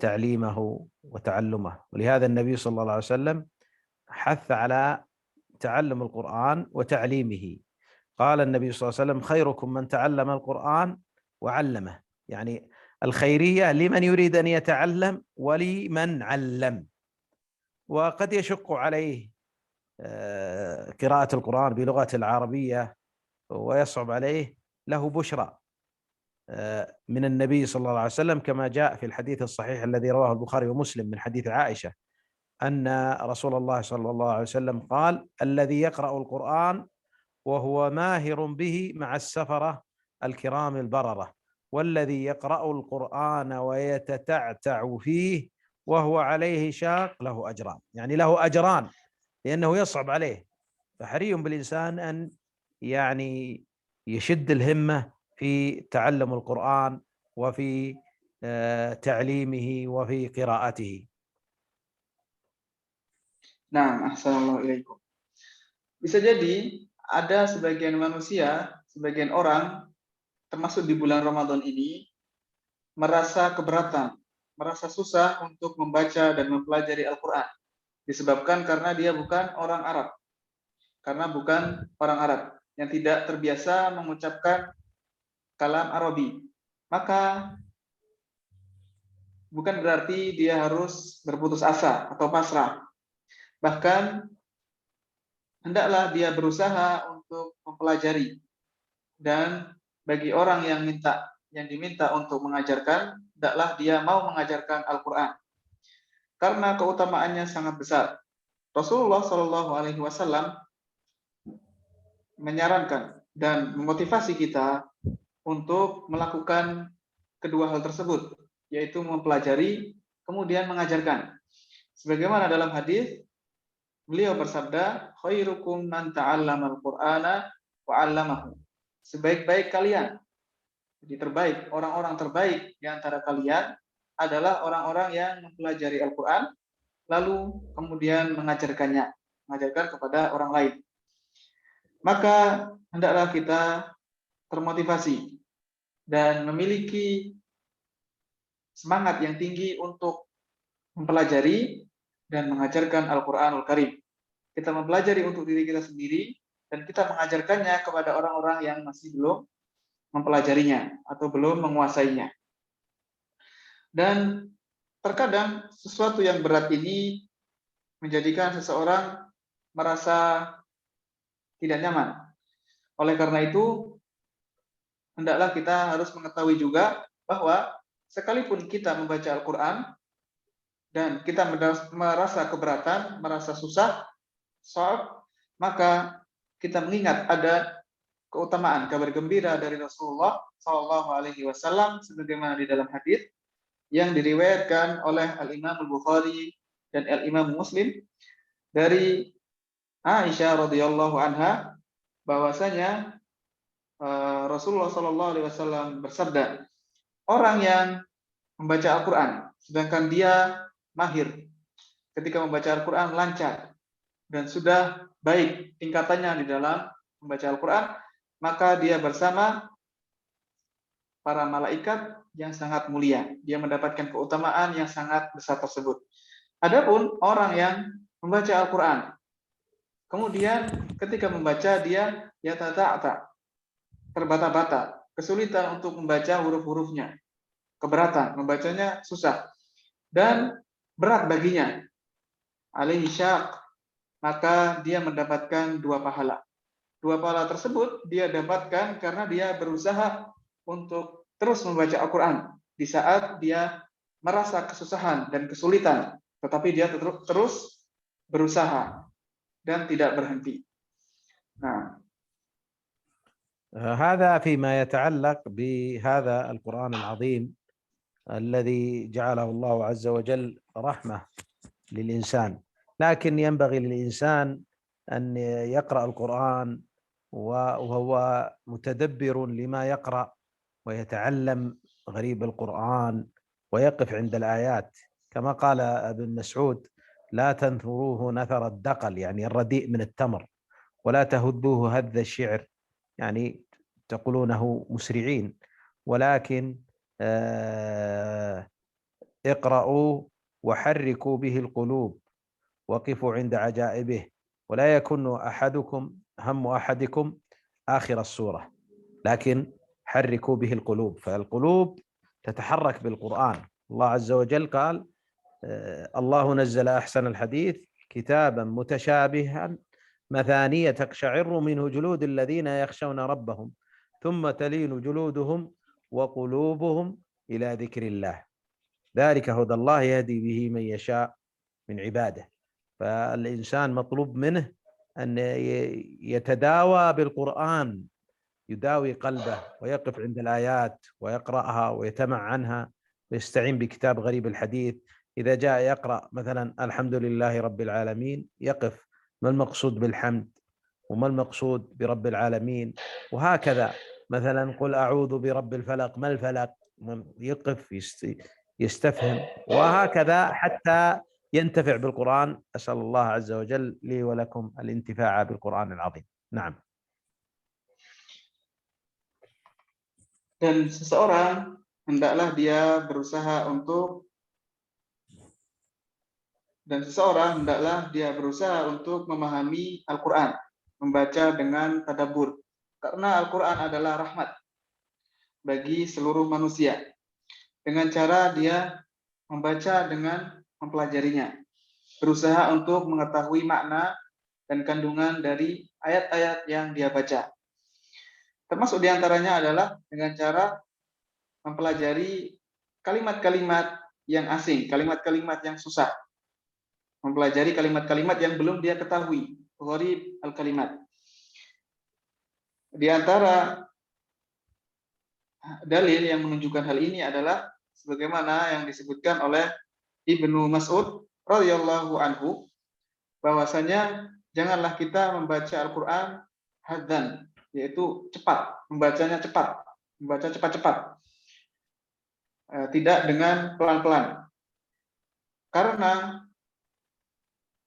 تعليمه وتعلمه. ولهذا النبي صلى الله عليه وسلم حث على تعلم القرآن وتعليمه. قال النبي صلى الله عليه وسلم: خيركم من تعلم القرآن وعلمه. يعني الخيرية لمن يريد أن يتعلم ولمن علم. وقد يشق عليه قراءة القرآن بلغة العربية ويصعب عليه، له بشرى من النبي صلى الله عليه وسلم كما جاء في الحديث الصحيح الذي رواه البخاري ومسلم من حديث عائشة أن رسول الله صلى الله عليه وسلم قال: الذي يقرأ القرآن وهو ماهر به مع السفرة الكرام البررة، والذي يقرأ القرآن ويتتعتع فيه وهو عليه شاق له أجران. يعني له أجران لأنه يصعب عليه، فحري بالإنسان أن يعني يشد الهمة في تعلم القرآن وفي تعليمه وفي قراءته. Nah, assalamualaikum. Bisa jadi ada sebagian manusia, sebagian orang, termasuk di bulan Ramadan ini, merasa keberatan, merasa susah untuk membaca dan mempelajari Al-Quran. Disebabkan karena dia bukan orang Arab. Karena bukan orang Arab yang tidak terbiasa mengucapkan kalam Arabi. Maka bukan berarti dia harus berputus asa atau pasrah. Bahkan hendaklah dia berusaha untuk mempelajari. Dan bagi orang yang diminta untuk mengajarkan, hendaklah dia mau mengajarkan Al-Quran. Karena keutamaannya sangat besar. Rasulullah SAW menyarankan dan memotivasi kita untuk melakukan kedua hal tersebut, yaitu mempelajari, kemudian mengajarkan. Sebagaimana dalam hadis, beliau bersabda, khairukum man ta'allama al-Qur'ana wa 'allamahu. Sebaik-baik kalian, jadi terbaik, orang-orang terbaik di antara kalian adalah orang-orang yang mempelajari Al-Qur'an lalu kemudian mengajarkannya, mengajarkan kepada orang lain. Maka hendaklah kita termotivasi dan memiliki semangat yang tinggi untuk mempelajari dan mengajarkan Al-Qur'anul Karim. Kita mempelajari untuk diri kita sendiri dan kita mengajarkannya kepada orang-orang yang masih belum mempelajarinya atau belum menguasainya. Dan terkadang sesuatu yang berat ini menjadikan seseorang merasa tidak nyaman. Oleh karena itu, hendaklah kita harus mengetahui juga bahwa sekalipun kita membaca Al-Quran dan kita merasa keberatan, merasa susah, maka kita mengingat ada keutamaan, kabar gembira dari Rasulullah Shallallahu Alaihi Wasallam sebagaimana di dalam hadis yang diriwayatkan oleh Al-Imam Al-Bukhari dan Al-Imam Muslim dari Aisyah radhiyallahu anha bahwasanya Rasulullah Shallallahu Alaihi Wasallam bersabda, orang yang membaca Al-Quran sedangkan dia mahir ketika membaca Al-Quran, lancar dan sudah baik tingkatannya di dalam membaca Al-Quran, maka dia bersama para malaikat yang sangat mulia. Dia mendapatkan keutamaan yang sangat besar tersebut. Adapun orang yang membaca Al-Quran, kemudian ketika membaca dia yata'ata, terbata-bata, kesulitan untuk membaca huruf-hurufnya, keberatan, membacanya susah, dan berat baginya, alaihi syaq, maka dia mendapatkan 2 pahala. 2 pahala tersebut dia dapatkan karena dia berusaha untuk terus membaca Al-Quran di saat dia merasa kesusahan dan kesulitan, tetapi dia terus berusaha dan tidak berhenti. Nah, هذا فيما يتعلق بهذا القرآن العظيم الذي جعله الله عز وجل رحمة للإنسان، لكن ينبغي للإنسان أن يقرأ القرآن وهو متدبر لما يقرأ ويتعلم غريب القرآن ويقف عند الآيات، كما قال ابن مسعود: لا تنثروه نثر الدقل، يعني الرديء من التمر، ولا تهدوه هذ الشعر، يعني تقولونه مسرعين، ولكن اقرأوا وحركوا به القلوب وقفوا عند عجائبه، ولا يكن هم أحدكم آخر السورة، لكن حركوا به القلوب، فالقلوب تتحرك بالقرآن. الله عز وجل قال: الله نزل أحسن الحديث كتابا متشابها مثانية تقشعر منه جلود الذين يخشون ربهم ثم تلين جلودهم وقلوبهم إلى ذكر الله، ذلك هدى الله يهدي به من يشاء من عباده. فالإنسان مطلوب منه أن يتداوى بالقرآن، يداوي قلبه ويقف عند الآيات ويقرأها ويتمع عنها ويستعين بكتاب غريب الحديث. إذا جاء يقرأ مثلا الحمد لله رب العالمين، يقف ما المقصود بالحمد وما المقصود برب العالمين، وهكذا مثلا قل أعوذ برب الفلق، ما الفلق، يقف يستفهم، وهكذا حتى ينتفع بالقرآن. أسأل الله عز وجل لي ولكم الانتفاع بالقرآن العظيم. نعم. Dan seseorang hendaklah dia berusaha untuk memahami Al-Quran, membaca dengan tadabbur, karena Al-Quran adalah rahmat bagi seluruh manusia. Dengan cara dia membaca dengan mempelajarinya, berusaha untuk mengetahui makna dan kandungan dari ayat-ayat yang dia baca. Termasuk diantaranya adalah dengan cara mempelajari kalimat-kalimat yang asing, kalimat-kalimat yang susah, mempelajari kalimat-kalimat yang belum dia ketahui, gharib al-kalimat. Di antara dalil yang menunjukkan hal ini adalah sebagaimana yang disebutkan oleh Ibnu Mas'ud radhiyallahu anhu, bahwasanya janganlah kita membaca Al-Quran hadzan, yaitu cepat, membaca cepat-cepat, tidak dengan pelan-pelan, karena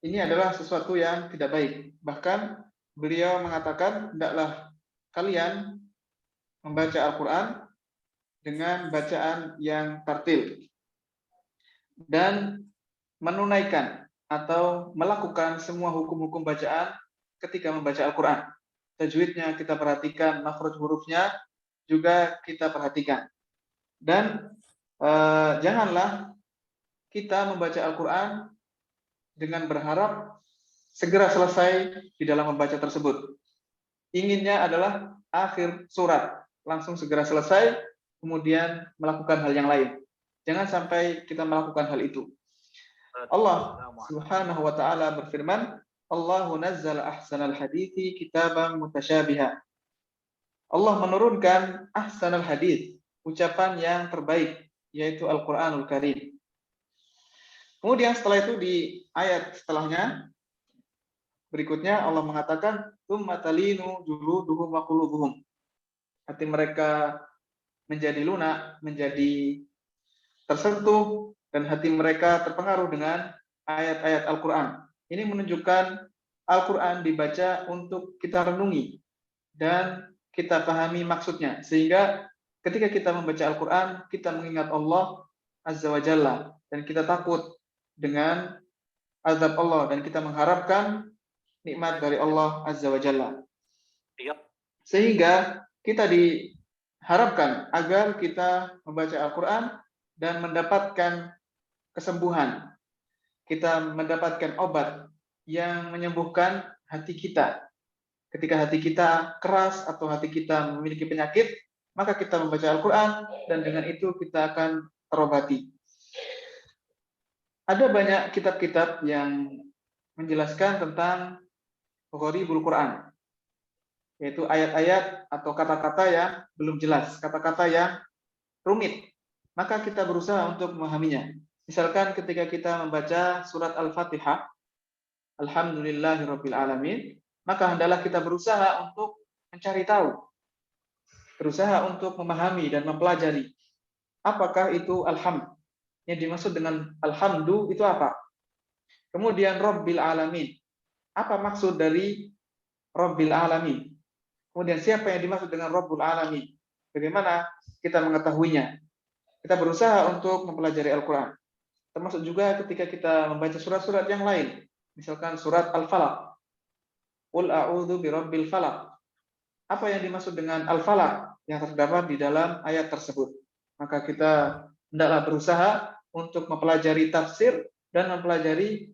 ini adalah sesuatu yang tidak baik. Bahkan beliau mengatakan, hendaklah kalian membaca Al-Quran dengan bacaan yang tartil dan menunaikan atau melakukan semua hukum-hukum bacaan ketika membaca Al-Quran. Tajwidnya kita perhatikan, makhraj hurufnya juga kita perhatikan. Dan janganlah kita membaca Al-Quran dengan berharap segera selesai di dalam membaca tersebut. Inginnya adalah akhir surat, langsung segera selesai, kemudian melakukan hal yang lain. Jangan sampai kita melakukan hal itu. Allah Subhanahu wa taala berfirman, Allahu nazzala ahsanal hadithi kitaban mutasyabiha. Allah menurunkan ahsanal hadits, ucapan yang terbaik, yaitu Al-Qur'anul Karim. Kemudian setelah itu di ayat setelahnya, berikutnya Allah mengatakan, tsumma talinu juluduhum wa qulubuhum. Hati mereka menjadi lunak, menjadi tersentuh, dan hati mereka terpengaruh dengan ayat-ayat Al-Quran. Ini menunjukkan Al-Quran dibaca untuk kita renungi dan kita pahami maksudnya. Sehingga ketika kita membaca Al-Quran, kita mengingat Allah Azza wa Jalla, dan kita takut dengan azab Allah, dan kita mengharapkan nikmat dari Allah Azza wa Jalla. Sehingga kita diharapkan agar kita membaca Al-Quran dan mendapatkan kesembuhan. Kita mendapatkan obat yang menyembuhkan hati kita. Ketika hati kita keras atau hati kita memiliki penyakit, maka kita membaca Al-Quran dan dengan itu kita akan terobati. Ada banyak kitab-kitab yang menjelaskan tentang gharibul Quran, yaitu ayat-ayat atau kata-kata yang belum jelas, kata-kata yang rumit. Maka kita berusaha untuk memahaminya. Misalkan ketika kita membaca surat Al-Fatihah, Alhamdulillahirabbil alamin, maka hendaklah kita berusaha untuk mencari tahu, berusaha untuk memahami dan mempelajari apakah itu alhamd. Yang dimaksud dengan alhamdu itu apa? Kemudian Rabbil alamin. Apa maksud dari Rabbil alamin? Kemudian siapa yang dimaksud dengan Rabbul alamin? Bagaimana kita mengetahuinya? Kita berusaha untuk mempelajari Al-Quran. Termasuk juga ketika kita membaca surat-surat yang lain. Misalkan surat Al-Falaq. Qul a'udzu birabbil falaq. Apa yang dimaksud dengan Al-Falaq yang terdapat di dalam ayat tersebut? Maka kita hendaklah berusaha untuk mempelajari tafsir dan mempelajari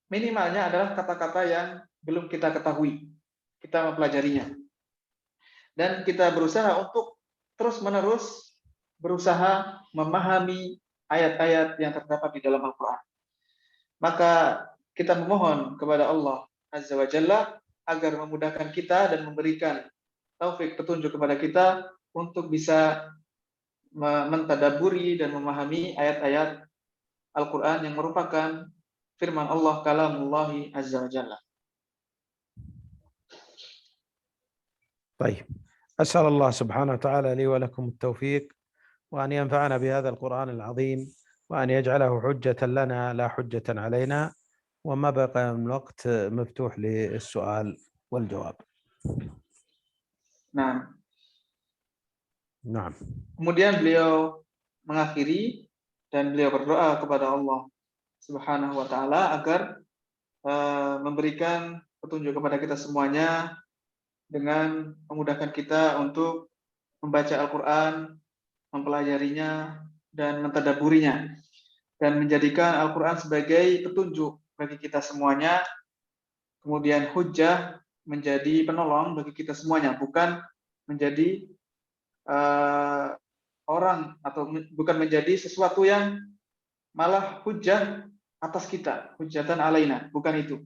minimalnya adalah kata-kata yang belum kita ketahui. Kita mempelajarinya. Dan kita berusaha untuk terus-menerus berusaha memahami ayat-ayat yang terdapat di dalam Al-Quran. Maka kita memohon kepada Allah Azza wa Jalla agar memudahkan kita dan memberikan taufik petunjuk kepada kita untuk bisa mentadaburi dan memahami ayat-ayat Al-Quran yang merupakan firman Allah, kalamullahi Azza wa Jalla. طيب أسأل الله سبحانه وتعالى لي ولكم التوفيق وأن ينفعنا بهذا القرآن العظيم وأن يجعله حجة لنا لا حجة علينا، وما بقى من وقت مفتوح للسؤال والجواب. Nah. Kemudian beliau mengakhiri dan beliau berdoa kepada Allah Subhanahu wa taala agar memberikan petunjuk kepada kita semuanya dengan memudahkan kita untuk membaca Al-Quran, mempelajarinya, dan mentadaburinya, dan menjadikan Al-Quran sebagai petunjuk bagi kita semuanya, kemudian hujjah menjadi penolong bagi kita semuanya, bukan menjadi orang atau bukan menjadi sesuatu yang malah hujjah atas kita, hujjatan alaina, bukan itu.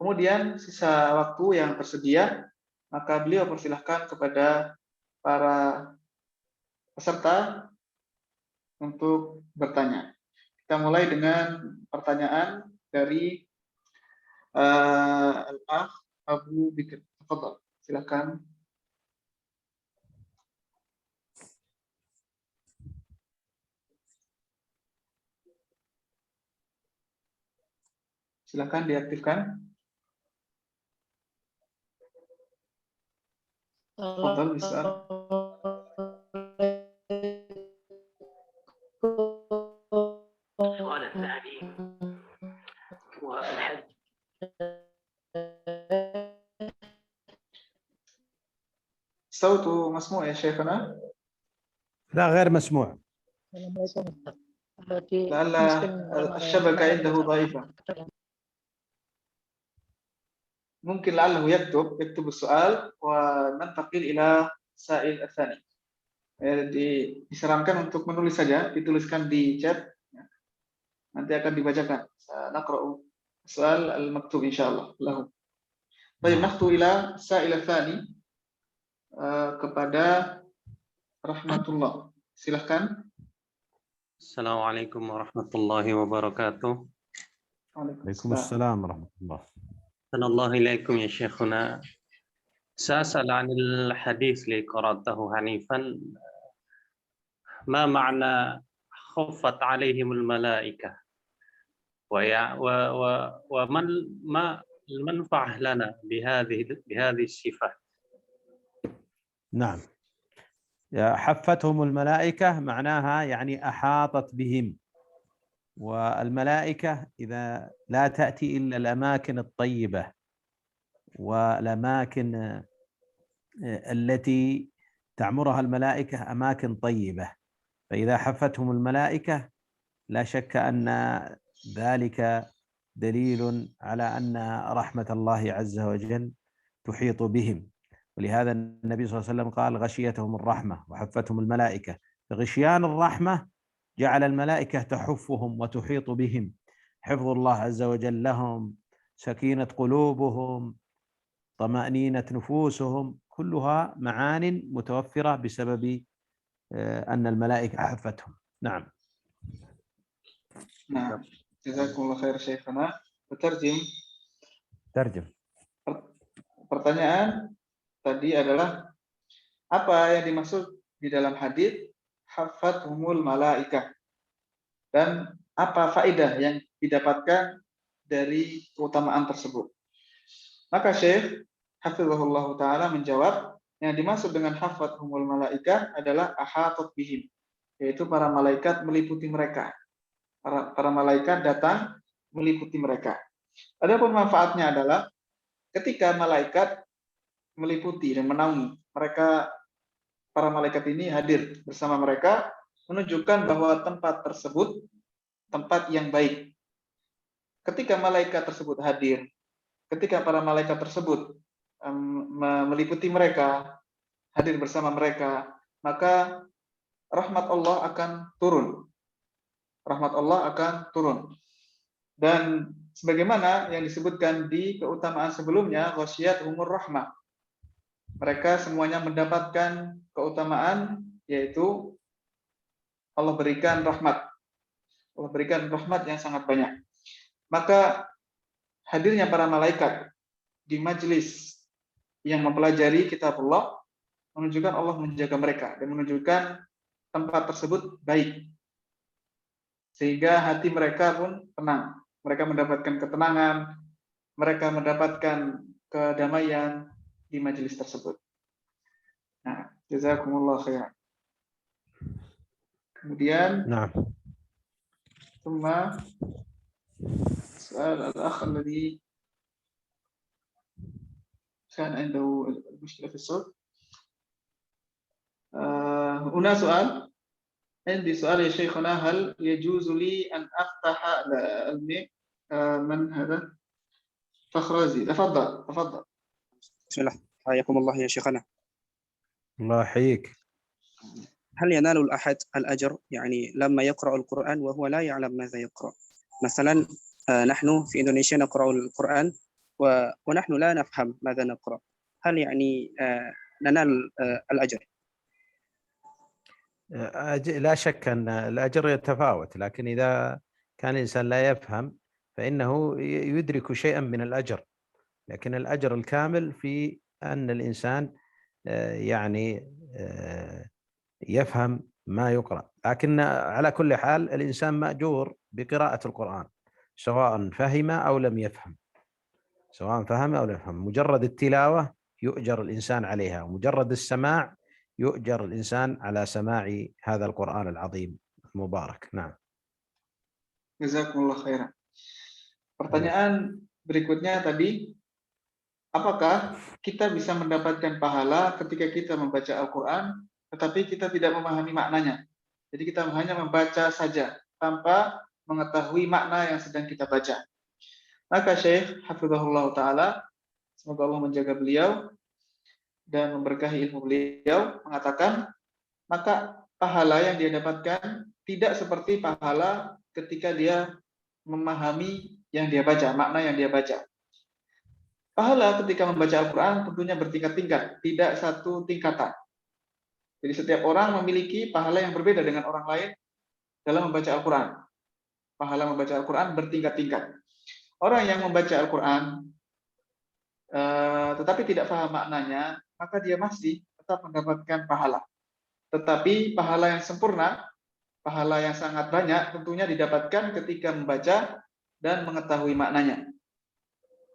Kemudian sisa waktu yang tersedia, maka beliau persilahkan kepada para peserta untuk bertanya. Kita mulai dengan pertanyaan dari Al-Akh Abu Bikr. Tafadhal, silakan. Silakan diaktifkan. Tafadhal bisa. السؤال الثاني هو الحج. صوته مسموع يا شيخنا؟ لا غير مسموع. لعل الشبكة عنده ضعيفة. ممكن لعله يكتب السؤال وننتقل إلى سائل الثاني. Disarankan untuk menulis saja, dituliskan di chat, nanti akan dibacakan. Naqra'u soal al-maktub insyaallah lahu. Baik, nahtu ila sa'il tsani. kepada rahmatullah. Silahkan. Assalamualaikum warahmatullahi wabarakatuh. Waalaikumsalam warahmatullah. أحسن الله إليكم يا شيخنا. سأسأل عن الحديث اللي قرأته حنيفا. ما معنى خفت عليهم الملائكة وما المنفعة لنا بهذه الصفة؟ نعم، حفتهم الملائكة معناها يعني أحاطت بهم. والملائكة إذا لا تأتي إلا الأماكن الطيبة والأماكن التي تعمرها الملائكة أماكن طيبة، فإذا حفتهم الملائكة لا شك أن ذلك دليل على أن رحمة الله عز وجل تحيط بهم. ولهذا النبي صلى الله عليه وسلم قال غشيتهم الرحمة وحفتهم الملائكة. فغشيان الرحمة جعل الملائكة تحفهم وتحيط بهم، حفظ الله عز وجل لهم، سكينة قلوبهم، طمأنينة نفوسهم، كلها معان متوفرة بسبب أن الملائكة حفتهم. نعم. Nah, jazakumullah khair Syekhana. ترجم. Pertanyaan tadi adalah apa yang dimaksud di dalam hadis hafathumul malaikah, dan apa faedah yang didapatkan dari keutamaan tersebut. Maka Syekh hafizahullah taala menjawab, yang dimaksud dengan hafathumul malaikah adalah ahatat bihim, yaitu para malaikat meliputi mereka. Para malaikat datang meliputi mereka. Adapun manfaatnya adalah ketika malaikat meliputi dan menaungi mereka, para malaikat ini hadir bersama mereka, menunjukkan bahwa tempat tersebut tempat yang baik. Ketika malaikat tersebut hadir, ketika para malaikat tersebut meliputi mereka, hadir bersama mereka, maka rahmat Allah akan turun. Rahmat Allah akan turun. Dan sebagaimana yang disebutkan di keutamaan sebelumnya, ghasyiyat umur rahmah. Mereka semuanya mendapatkan keutamaan, yaitu Allah berikan rahmat. Allah berikan rahmat yang sangat banyak. Maka hadirnya para malaikat di majelis yang mempelajari kitab Allah menunjukkan Allah menjaga mereka dan menunjukkan tempat tersebut baik. Sehingga hati mereka pun tenang. Mereka mendapatkan ketenangan, mereka mendapatkan kedamaian di majelis tersebut. Nah, jazakumullah khairan. Kemudian, ثم سؤال الأخ الذي كان عنده مشكلة في الصوت. هنا سؤال. عندي سؤال يا شيخنا، هل يجوز لي أن أفتح من هذا؟ فخرازي، تفضل. بسم الله، حياكم الله يا شيخنا. الله يحييك. هل ينال الأحد الأجر يعني لما يقرأ القرآن وهو لا يعلم ماذا يقرأ؟ مثلا نحن في إندونيسيا نقرأ القرآن ونحن لا نفهم ماذا نقرأ، هل يعني ننال الأجر؟ لا شك أن الأجر يتفاوت، لكن إذا كان الإنسان لا يفهم فإنه يدرك شيئا من الأجر، لكن الأجر الكامل في أن الإنسان يعني يفهم ما يقرأ. لكن على كل حال الإنسان مأجور بقراءة القرآن سواء فهم أو لم يفهم، مجرد التلاوة يؤجر الإنسان عليها، ومجرد السماع يؤجر الإنسان على سماع هذا القرآن العظيم المبارك. نعم. Jazakumullah khairan. Pertanyaan berikutnya tadi, apakah kita bisa mendapatkan pahala ketika kita membaca Al-Quran tetapi kita tidak memahami maknanya? Jadi kita hanya membaca saja tanpa mengetahui makna yang sedang kita baca. Maka Syekh hafizahullah ta'ala, semoga Allah menjaga beliau dan memberkahi ilmu beliau, mengatakan, maka pahala yang dia dapatkan tidak seperti pahala ketika dia memahami yang dia baca, makna yang dia baca. Pahala ketika membaca Al-Quran tentunya bertingkat-tingkat, tidak satu tingkatan. Jadi setiap orang memiliki pahala yang berbeda dengan orang lain dalam membaca Al-Quran. Pahala membaca Al-Quran bertingkat-tingkat. Orang yang membaca Al-Quran tetapi tidak paham maknanya, maka dia masih tetap mendapatkan pahala. Tetapi pahala yang sempurna, pahala yang sangat banyak tentunya didapatkan ketika membaca dan mengetahui maknanya.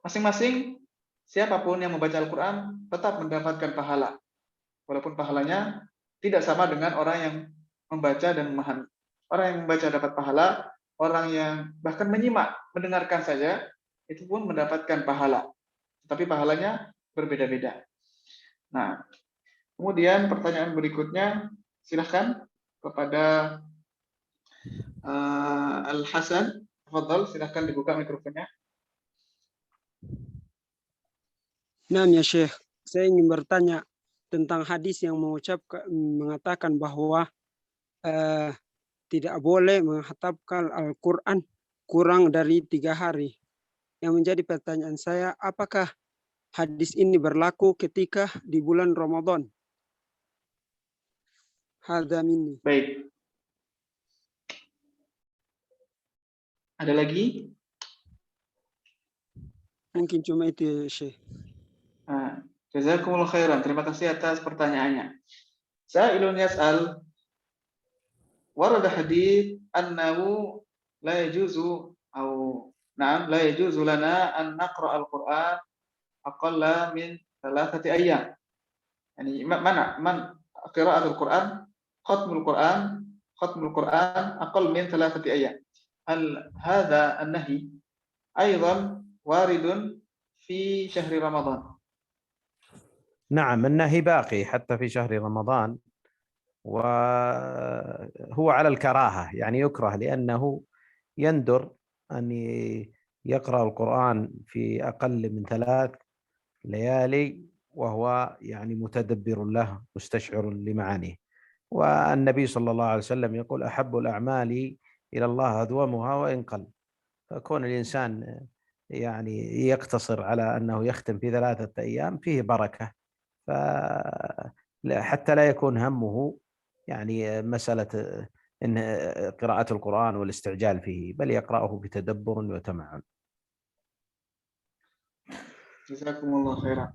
Masing-masing siapapun yang membaca Al-Quran tetap mendapatkan pahala. Walaupun pahalanya tidak sama dengan orang yang membaca dan memahami. Orang yang membaca dapat pahala, orang yang bahkan menyimak, mendengarkan saja, itu pun mendapatkan pahala. Tapi pahalanya berbeda-beda. Nah, kemudian pertanyaan berikutnya, silahkan kepada Al-Hasan. Tafadhal, silahkan dibuka mikrofonnya. Nah, ya Syekh, saya ingin bertanya tentang hadis yang mengatakan bahwa tidak boleh menghatamkan Al-Quran kurang dari 3 hari. Yang menjadi pertanyaan saya, apakah hadis ini berlaku ketika di bulan Ramadan? Hadza minni. Baik. Ada lagi? Mungkin cuma itu ya Syekh. Jazakumullah khairan. Terima kasih atas pertanyaannya. Sa'ilun yas'al, warada hadits annahu la yajuzu la yajuzu lana an naqra al-Qur'an aqalla min 3 ayyam. Yani man qira'atul Qur'an, khatmul Qur'an aqall min 3 ayyam. Hal hadha an-nahy aidan waridun fi syahri Ramadan? نعم، النهي باقي حتى في شهر رمضان، وهو على الكراهة، يعني يكره لأنه يندر أن يقرأ القرآن في أقل من 3 ليالي وهو يعني متدبر له مستشعر لمعانيه. والنبي صلى الله عليه وسلم يقول: أحب الأعمال إلى الله أدومها وإن قل. فكون الإنسان يعني يقتصر على أنه يختم في 3 أيام فيه بركة، حتى لا يكون همه يعني مسألة إن قراءة القرآن والاستعجال فيه، بل يقرأه بتدبر وتمعن. Jazakumullah khairan.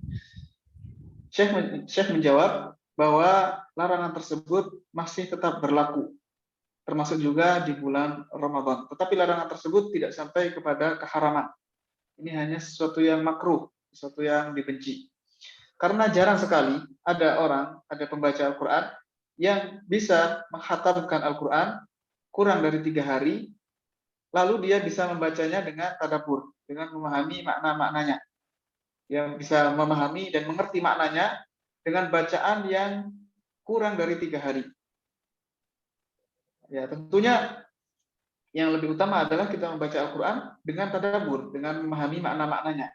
Syekh menjawab bahwa larangan tersebut masih tetap berlaku, termasuk juga di bulan Ramadan. Tetapi larangan tersebut tidak sampai kepada keharaman. Ini hanya sesuatu yang makruh, sesuatu yang dibenci. Karena jarang sekali ada pembaca Al-Quran yang bisa menghatamkan Al-Quran kurang dari 3 hari, lalu dia bisa membacanya dengan tadabbur, dengan memahami makna-maknanya. Yang bisa memahami dan mengerti maknanya dengan bacaan yang kurang dari 3 hari. Ya, tentunya yang lebih utama adalah kita membaca Al-Quran dengan tadabbur, dengan memahami makna-maknanya.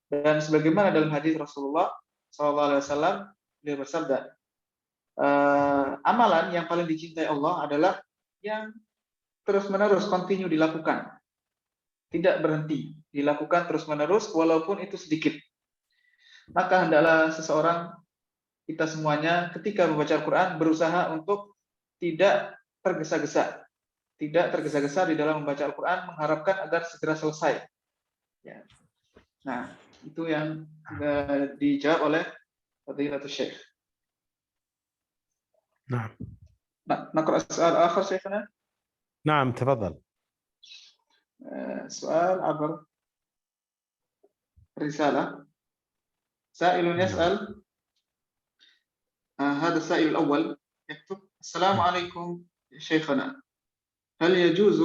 Dan sebagaimana dalam hadis Rasulullah SAW, beliau bersabda, amalan yang paling dicintai Allah adalah yang terus-menerus continue dilakukan, tidak berhenti, dilakukan terus-menerus walaupun itu sedikit. Maka hendaklah seseorang, kita semuanya ketika membaca Al-Quran berusaha untuk tidak tergesa-gesa, di dalam membaca Al-Quran, mengharapkan agar segera selesai. Ya. Nah, itu yang sudah dijawab oleh Fadilatul Syekh. نعم. نقرأ السؤال آخر شيخنا. نعم تفضل. سؤال عبر رسالة. سائل يسأل، هذا السائل الأول يكتب: السلام عليكم شيخنا، هل يجوز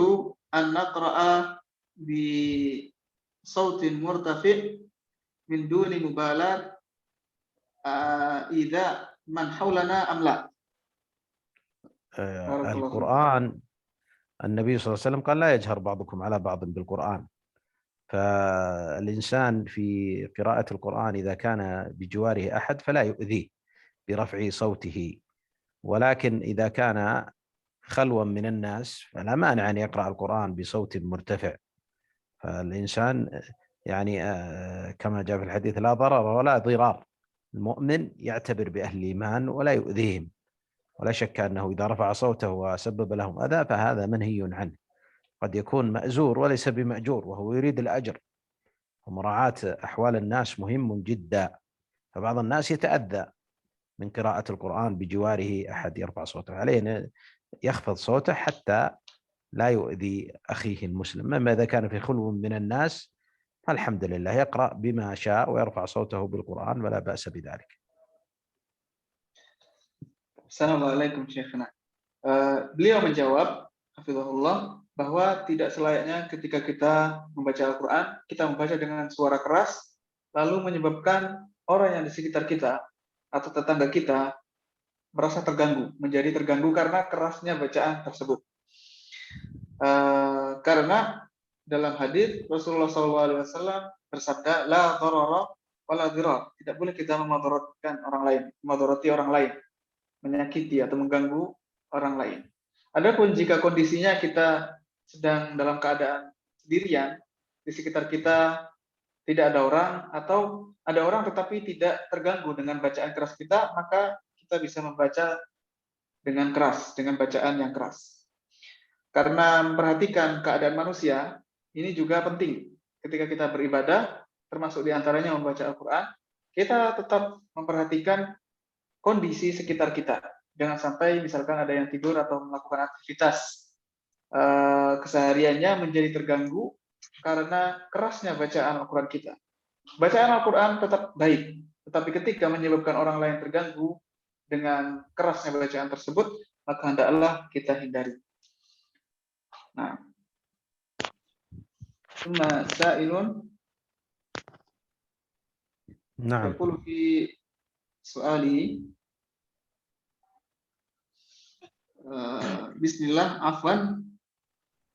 أن نقرأ بصوت مرتفع من دون مبالاة إذا من حولنا أم لا؟ القرآن النبي صلى الله عليه وسلم قال: لا يجهر بعضكم على بعض بالقرآن. فالإنسان في قراءة القرآن إذا كان بجواره أحد فلا يؤذيه برفع صوته، ولكن إذا كان خلوا من الناس فلا مانع أن يقرأ القرآن بصوت مرتفع. فالإنسان يعني كما جاء في الحديث لا ضرر ولا ضرار. المؤمن يعتبر بأهل الإيمان ولا يؤذيهم، ولا شك أنه إذا رفع صوته وسبب لهم أذى فهذا منهي عنه. قد يكون مأزور وليس بمأجور وهو يريد الأجر، ومراعاة أحوال الناس مهم جدا. فبعض الناس يتأذى من قراءة القرآن بجواره أحد يرفع صوته، عليه أن يخفض صوته حتى لا يؤذي أخيه المسلم. أما إذا كان في خلو من الناس فالحمد لله يقرأ بما شاء ويرفع صوته بالقرآن ولا بأس بذلك. Assalamualaikum Syekhna. Beliau menjawab, hafizahullah, bahwa tidak selayaknya ketika kita membaca Al-Quran, kita membaca dengan suara keras, lalu menyebabkan orang yang di sekitar kita atau tetangga kita merasa terganggu, menjadi terganggu karena kerasnya bacaan tersebut. Karena dalam hadis Rasulullah SAW bersabda, la dharara wa la dhirar. Tidak boleh kita memudaratkan orang lain, memudarati orang lain, menyakiti atau mengganggu orang lain. Adapun jika kondisinya kita sedang dalam keadaan sendirian, di sekitar kita tidak ada orang atau ada orang tetapi tidak terganggu dengan bacaan keras kita, maka kita bisa membaca dengan keras, dengan bacaan yang keras. Karena memperhatikan keadaan manusia, ini juga penting. Ketika kita beribadah, termasuk diantaranya membaca Al-Quran, kita tetap memperhatikan kondisi sekitar kita. Jangan sampai misalkan ada yang tidur atau melakukan aktivitas kesehariannya menjadi terganggu karena kerasnya bacaan Al-Quran kita. Bacaan Al-Quran tetap baik, tetapi ketika menyebabkan orang lain terganggu dengan kerasnya bacaan tersebut, maka hendaklah kita hindari. Nah, summa sa'ilun yaqulu fi su'ali bismillah afwan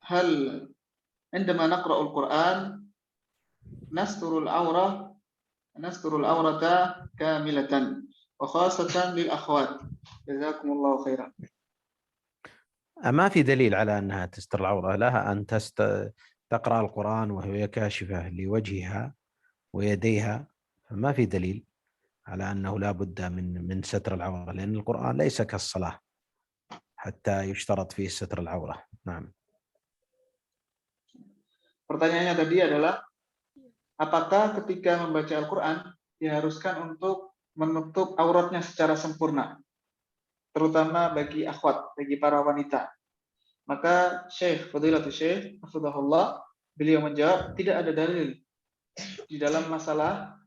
hal عندما نقرأ القرآن نستر العورة كاملة وخاصة للأخوات جزاكم الله خيرا. ما في دليل على أنها تستر العورة، لها أن تقرأ القرآن وهي كاشفة لوجهها ويديها، فما في دليل على أنه لا بد من ستر العورة، لأن القرآن ليس كالصلاة حتى يشترط فيه ستر العورة. نعم. Pertanyaannya tadi adalah, apakah ketika membaca Al-Quran diharuskan untuk menutup auratnya secara sempurna, terutama bagi akhwat, bagi para wanita? Maka Syekh Fadilatul Syekh hafizahullah, beliau menjawab, tidak ada dalil di dalam masalah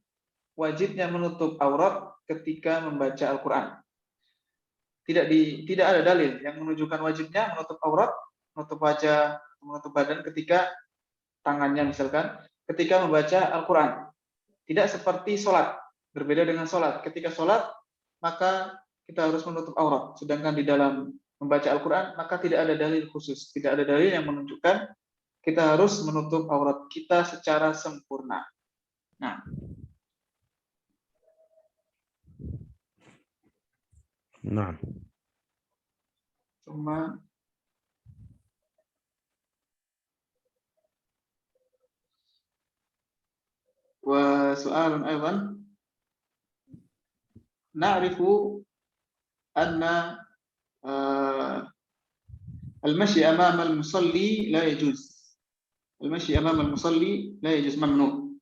wajibnya menutup aurat ketika membaca Al-Quran. Tidak ada dalil yang menunjukkan wajibnya menutup aurat, menutup wajah, menutup badan ketika tangannya misalkan, ketika membaca Al-Quran. Tidak seperti sholat, berbeda dengan sholat. Ketika sholat, maka kita harus menutup aurat. Sedangkan di dalam membaca Al-Quran, maka tidak ada dalil khusus. Tidak ada dalil yang menunjukkan kita harus menutup aurat kita secara sempurna. Nah. Nah. Cuma وسؤال أيضا نعرف أن المشي أمام المصلي لا يجوز. المشي أمام المصلي لا يجوز، ممنوع.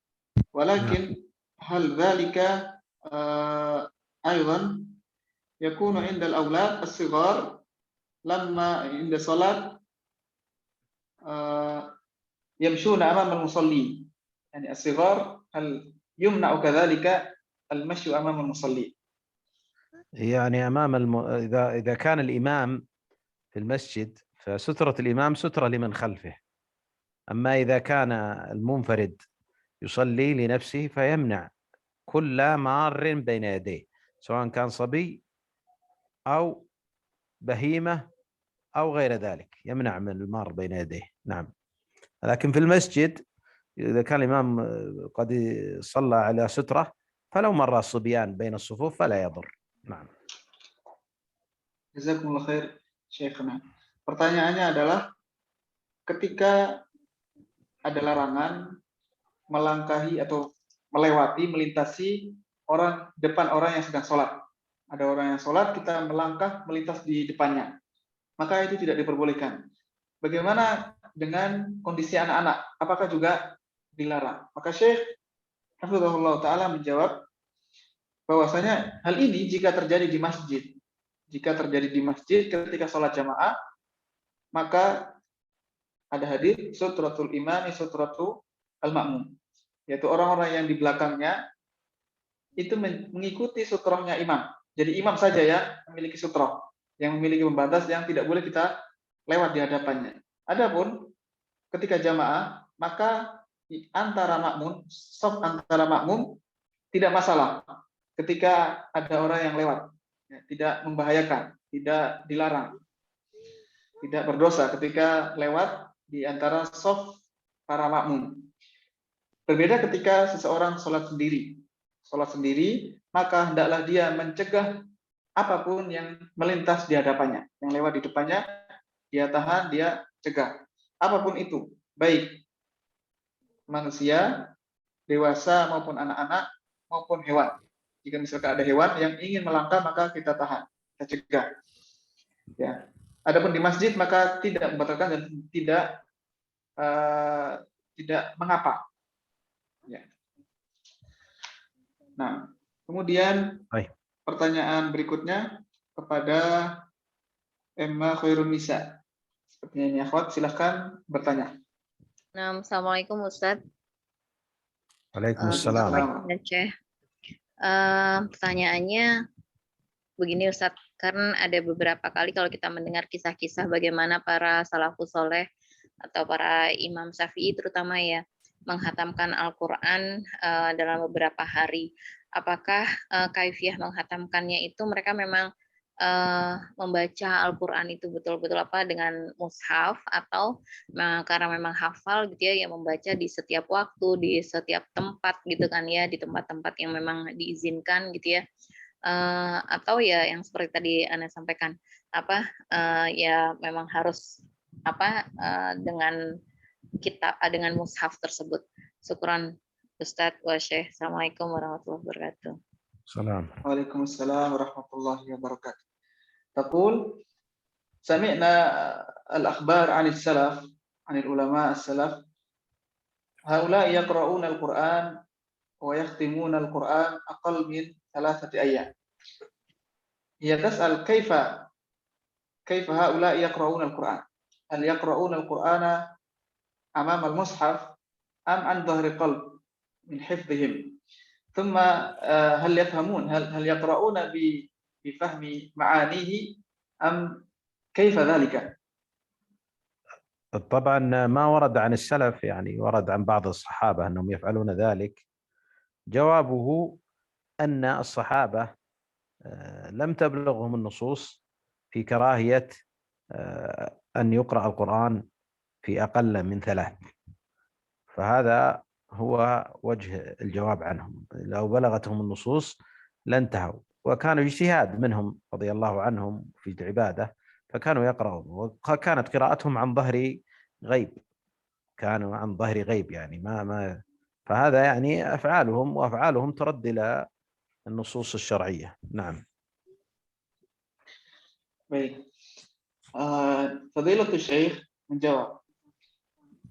ولكن هل ذلك أيضا يكون عند الأولاد الصغار لما عند صلاة يمشون أمام المصلي، يعني الصغار هل يمنع كذلك المشي أمام المصلي؟ يعني إذا كان الإمام في المسجد فسترة الإمام سترة لمن خلفه. أما إذا كان المنفرد يصلي لنفسه فيمنع كل مار بين يديه، سواء كان صبي أو بهيمة أو غير ذلك، يمنع من المار بين يديه. نعم. لكن في المسجد إذا كان الإمام قد صلى على سترة فلو مر الصبيان بين الصفوف فلا يضر. نعم. Jazakumullah khair, Syekhna. Pertanyaannya adalah, ketika ada larangan melangkahi atau melewati, melintasi depan orang yang sedang sholat. Ada orang yang sholat, kita melangkah, melintas di depannya. Maka itu tidak diperbolehkan. Bagaimana dengan kondisi anak-anak? Apakah juga dilarang? Maka Syekh Hafizahullah Ta'ala menjawab bahwasanya hal ini jika terjadi di masjid. Jika terjadi di masjid ketika sholat jamaah, maka ada hadis sutratul imami sutratul al-ma'mum, yaitu orang-orang yang di belakangnya itu mengikuti sutrohnya imam. Jadi imam saja yang memiliki sutroh, yang memiliki pembatas yang tidak boleh kita lewat di hadapannya. Adapun ketika jamaah, maka antara makmum, saf antara makmum tidak masalah ketika ada orang yang lewat, ya, tidak membahayakan, tidak dilarang, tidak berdosa ketika lewat di antara saf para makmum. Berbeda ketika seseorang sholat sendiri. Sholat sendiri, maka hendaklah dia mencegah apapun yang melintas di hadapannya. Yang lewat di depannya, dia tahan, dia cegah. Apapun itu, baik manusia, dewasa maupun anak-anak, maupun hewan. Jika misalkan ada hewan yang ingin melangkah, maka kita tahan, kita cegah. Ya. Adapun di masjid, maka tidak membatalkan dan tidak mengapa. Ya. Nah, kemudian pertanyaan berikutnya kepada Emma Khairun Nisa. Sepertinya ini akhwat, silahkan bertanya. Nah, Assalamualaikum Ustadz. Waalaikumsalam. Pertanyaannya begini Ustadz, karena ada beberapa kali kalau kita mendengar kisah-kisah bagaimana para salafus soleh atau para imam Syafi'i terutama ya, menghatamkan Al-Quran dalam beberapa hari. Apakah kaifiah menghatamkannya itu mereka memang membaca Al-Quran itu betul-betul dengan mushaf, atau karena memang hafal gitu ya, yang membaca di setiap waktu, di setiap tempat gitu kan ya, di tempat-tempat yang memang diizinkan gitu ya, atau ya yang seperti tadi Anda sampaikan ya memang harus dengan mushaf tersebut. Syukran Ustadz wa Syekh. Assalamualaikum warahmatullahi wabarakatuh. Waalaikumsalam warahmatullahi wabarakatuh. Taqul sami'na al-akhbar 'an as-salaf, 'an al-ulama as-salaf, haula yaqra'una al-Qur'an wa yakhtimuna al-Qur'an aqall min 3 ayyam. Hiya tas'al kaifa haula yaqra'una al-Qur'an? Hal yaqra'una al-Qur'ana amam al-mushaf am an dhahri qalb min hifdhihim? ثم هل يفهمون هل يقرؤون بفهم معانيه أم كيف ذلك؟ طبعا ما ورد عن السلف، يعني ورد عن بعض الصحابة أنهم يفعلون ذلك. جوابه أن الصحابة لم تبلغهم النصوص في كراهية أن يقرأ القرآن في أقل من 3. فهذا هو وجه الجواب عنهم. لو بلغتهم النصوص لانتهوا، وكان اجتهاد منهم رضي الله عنهم في العبادة، فكانوا يقرؤون، وكانت قراءتهم عن ظهر غيب، كانوا عن ظهر غيب، يعني ما فهذا يعني أفعالهم ترد إلى النصوص الشرعية. نعم. Baik. Fadilatul Syekh menjawab.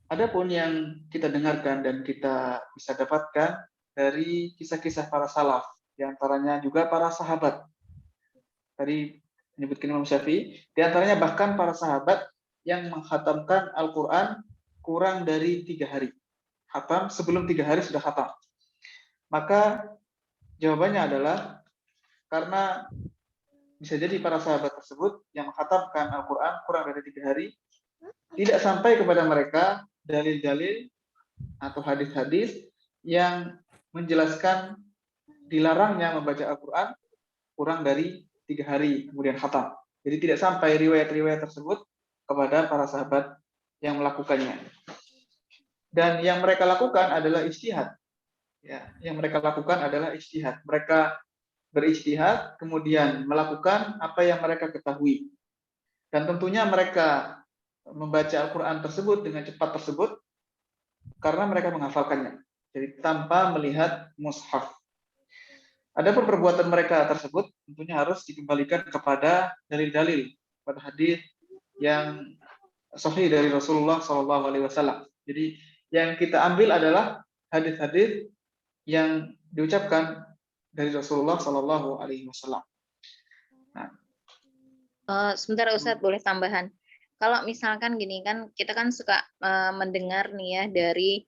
Adapun yang kita dengarkan dan kita bisa dapatkan dari kisah-kisah para salaf, di antaranya juga para sahabat. Tadi menyebutkan Imam Syafi'i, di antaranya bahkan para sahabat yang menghatamkan Al-Quran kurang dari 3 hari. Hatam sebelum 3 hari sudah hatam. Maka jawabannya adalah karena bisa jadi para sahabat tersebut yang menghatamkan Al-Quran kurang dari 3 hari, tidak sampai kepada mereka dalil-dalil atau hadis-hadis yang menjelaskan dilarangnya membaca Al-Quran kurang dari 3 hari kemudian khatam. Jadi tidak sampai riwayat-riwayat tersebut kepada para sahabat yang melakukannya. Dan yang mereka lakukan adalah ijtihad. Ya, yang mereka lakukan adalah ijtihad. Mereka berijtihad kemudian melakukan apa yang mereka ketahui. Dan tentunya mereka membaca Al-Quran tersebut dengan cepat tersebut karena mereka menghafalkannya. Jadi tanpa melihat mushaf. Adapun perbuatan mereka tersebut tentunya harus dikembalikan kepada dalil-dalil, pada hadis yang sahih dari Rasulullah SAW. Jadi yang kita ambil adalah hadis-hadis yang diucapkan dari Rasulullah SAW. Sebentar Ustadz, boleh tambahan. Kalau misalkan gini kan, kita kan suka mendengar nih ya dari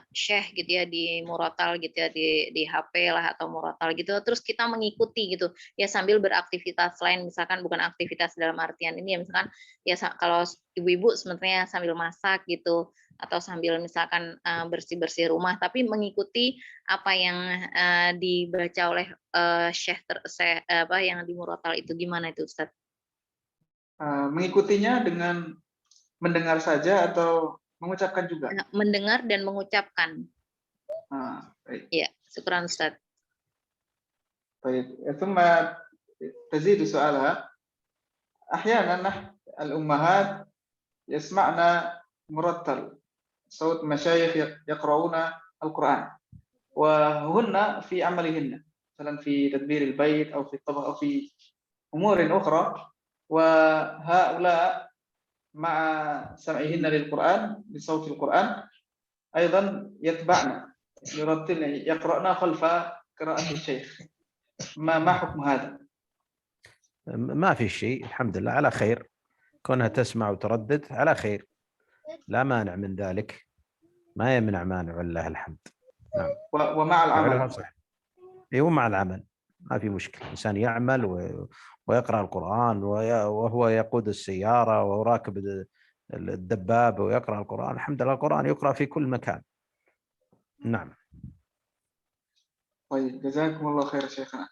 syekh gitu ya di murotal gitu ya di HP lah atau murotal gitu, terus kita mengikuti gitu ya sambil beraktivitas lain, misalkan bukan aktivitas dalam artian ini ya, misalkan ya kalau ibu-ibu sebenarnya sambil masak gitu atau sambil misalkan bersih-bersih rumah, tapi mengikuti apa yang dibaca oleh syekh yang di murotal itu, gimana itu Ustadz? Mengikutinya dengan mendengar saja atau mengucapkan juga? Mendengar dan mengucapkan. Baik. Ya, syukran Ustaz. Baik. ثم تزيد سؤالها أحيانا الأمهات يسمعن مرتل صوت مشايخ يقرؤون القرآن وهن في عملهن مثلا في تدبير البيت أو في الطبخ أو في أمور أخرى وهؤلاء مع سمعهن للقرآن بصوت القرآن أيضا يتبعن يرتلن يقرأن خلف قراءة الشيخ ما حكم هذا؟ ما في شيء، الحمد لله على خير، كونها تسمع وتردد على خير، لا مانع من ذلك، ما يمنع مانع ولله الحمد. نعم. ومع العمل صح. ومع العمل ما في مشكلة، الإنسان يعمل ويقرأ القرآن وهو يقود السيارة وهو راكب الدباب ويقرأ القرآن، الحمد لله القرآن يقرأ في كل مكان. نعم. Baik, jazakumullah khair Syekhana.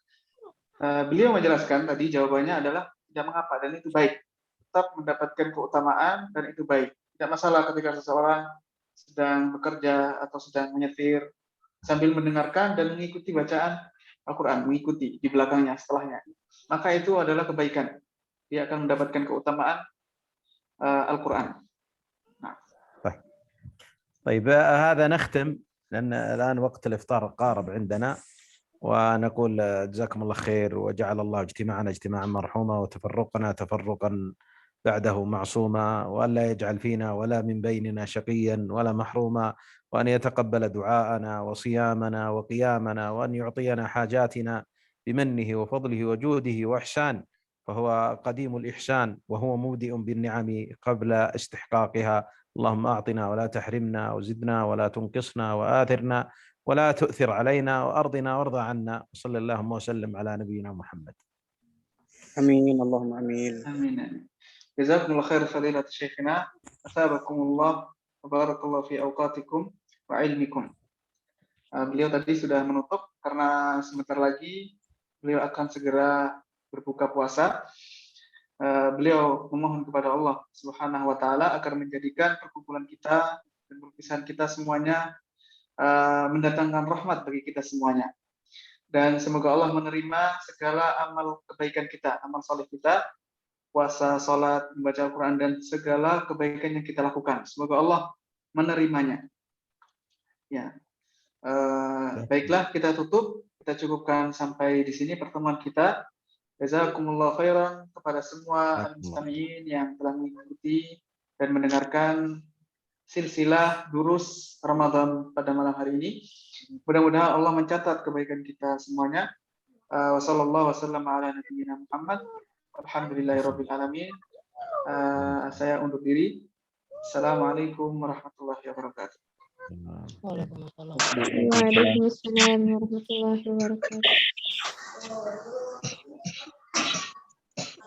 Beliau menjelaskan tadi jawabannya adalah tidak mengapa dan itu baik. Tetap mendapatkan keutamaan dan itu baik. Tidak masalah ketika seseorang sedang bekerja atau sedang menyetir sambil mendengarkan dan mengikuti bacaan Al-Quran, mengikuti di belakangnya setelahnya. Maka itu adalah kebaikan. Dia akan mendapatkan keutamaan Al-Quran. طيب هذا نختم لأن الآن وقت الإفطار قارب عندنا، ونقول جزاكم الله خير، وجعل الله اجتماعنا اجتماعا مرحوما وتفرقنا تفرقا بعده معصوما، وأن لا يجعل فينا ولا من بيننا شقيا ولا محروما، وأن يتقبل دعاءنا وصيامنا وقيامنا، وأن يعطينا حاجاتنا بمنه وفضله وجوده وإحسان، فهو قديم الإحسان وهو مبدئ بالنعم قبل استحقاقها. اللهم أعطنا ولا تحرمنا، وزدنا ولا تنقصنا، وآثرنا ولا تؤثر علينا، وأرضنا وارض عنا، وصلى اللهم وسلم على نبينا محمد. آمين اللهم آمين. آمين. Jazakumullah khair fadilat Syekhina, asabakumullah wa barakallahu fi awqatikum wa ilmikum. Beliau tadi sudah menutup karena sebentar lagi beliau akan segera berbuka puasa. Beliau memohon kepada Allah Subhanahu wa taala agar menjadikan perkumpulan kita dan perpisahan kita semuanya mendatangkan rahmat bagi kita semuanya. Dan semoga Allah menerima segala amal kebaikan kita, amal saleh kita, puasa, salat, membaca Al-Quran, dan segala kebaikan yang kita lakukan. Semoga Allah menerimanya. Ya, baiklah kita tutup, kita cukupkan sampai di sini pertemuan kita. Jazakumullah khairan kepada semua al-mustami'in yang telah mengikuti dan mendengarkan silsilah durus Ramadan pada malam hari ini. Mudah-mudahan Allah mencatat kebaikan kita semuanya. Wassallallahu wasallam ala nabiyyina Muhammad. Alhamdulillahirabbil alamin. Saya undur diri. Assalamualaikum warahmatullahi wabarakatuh. Waalaikumsalam warahmatullahi wabarakatuh.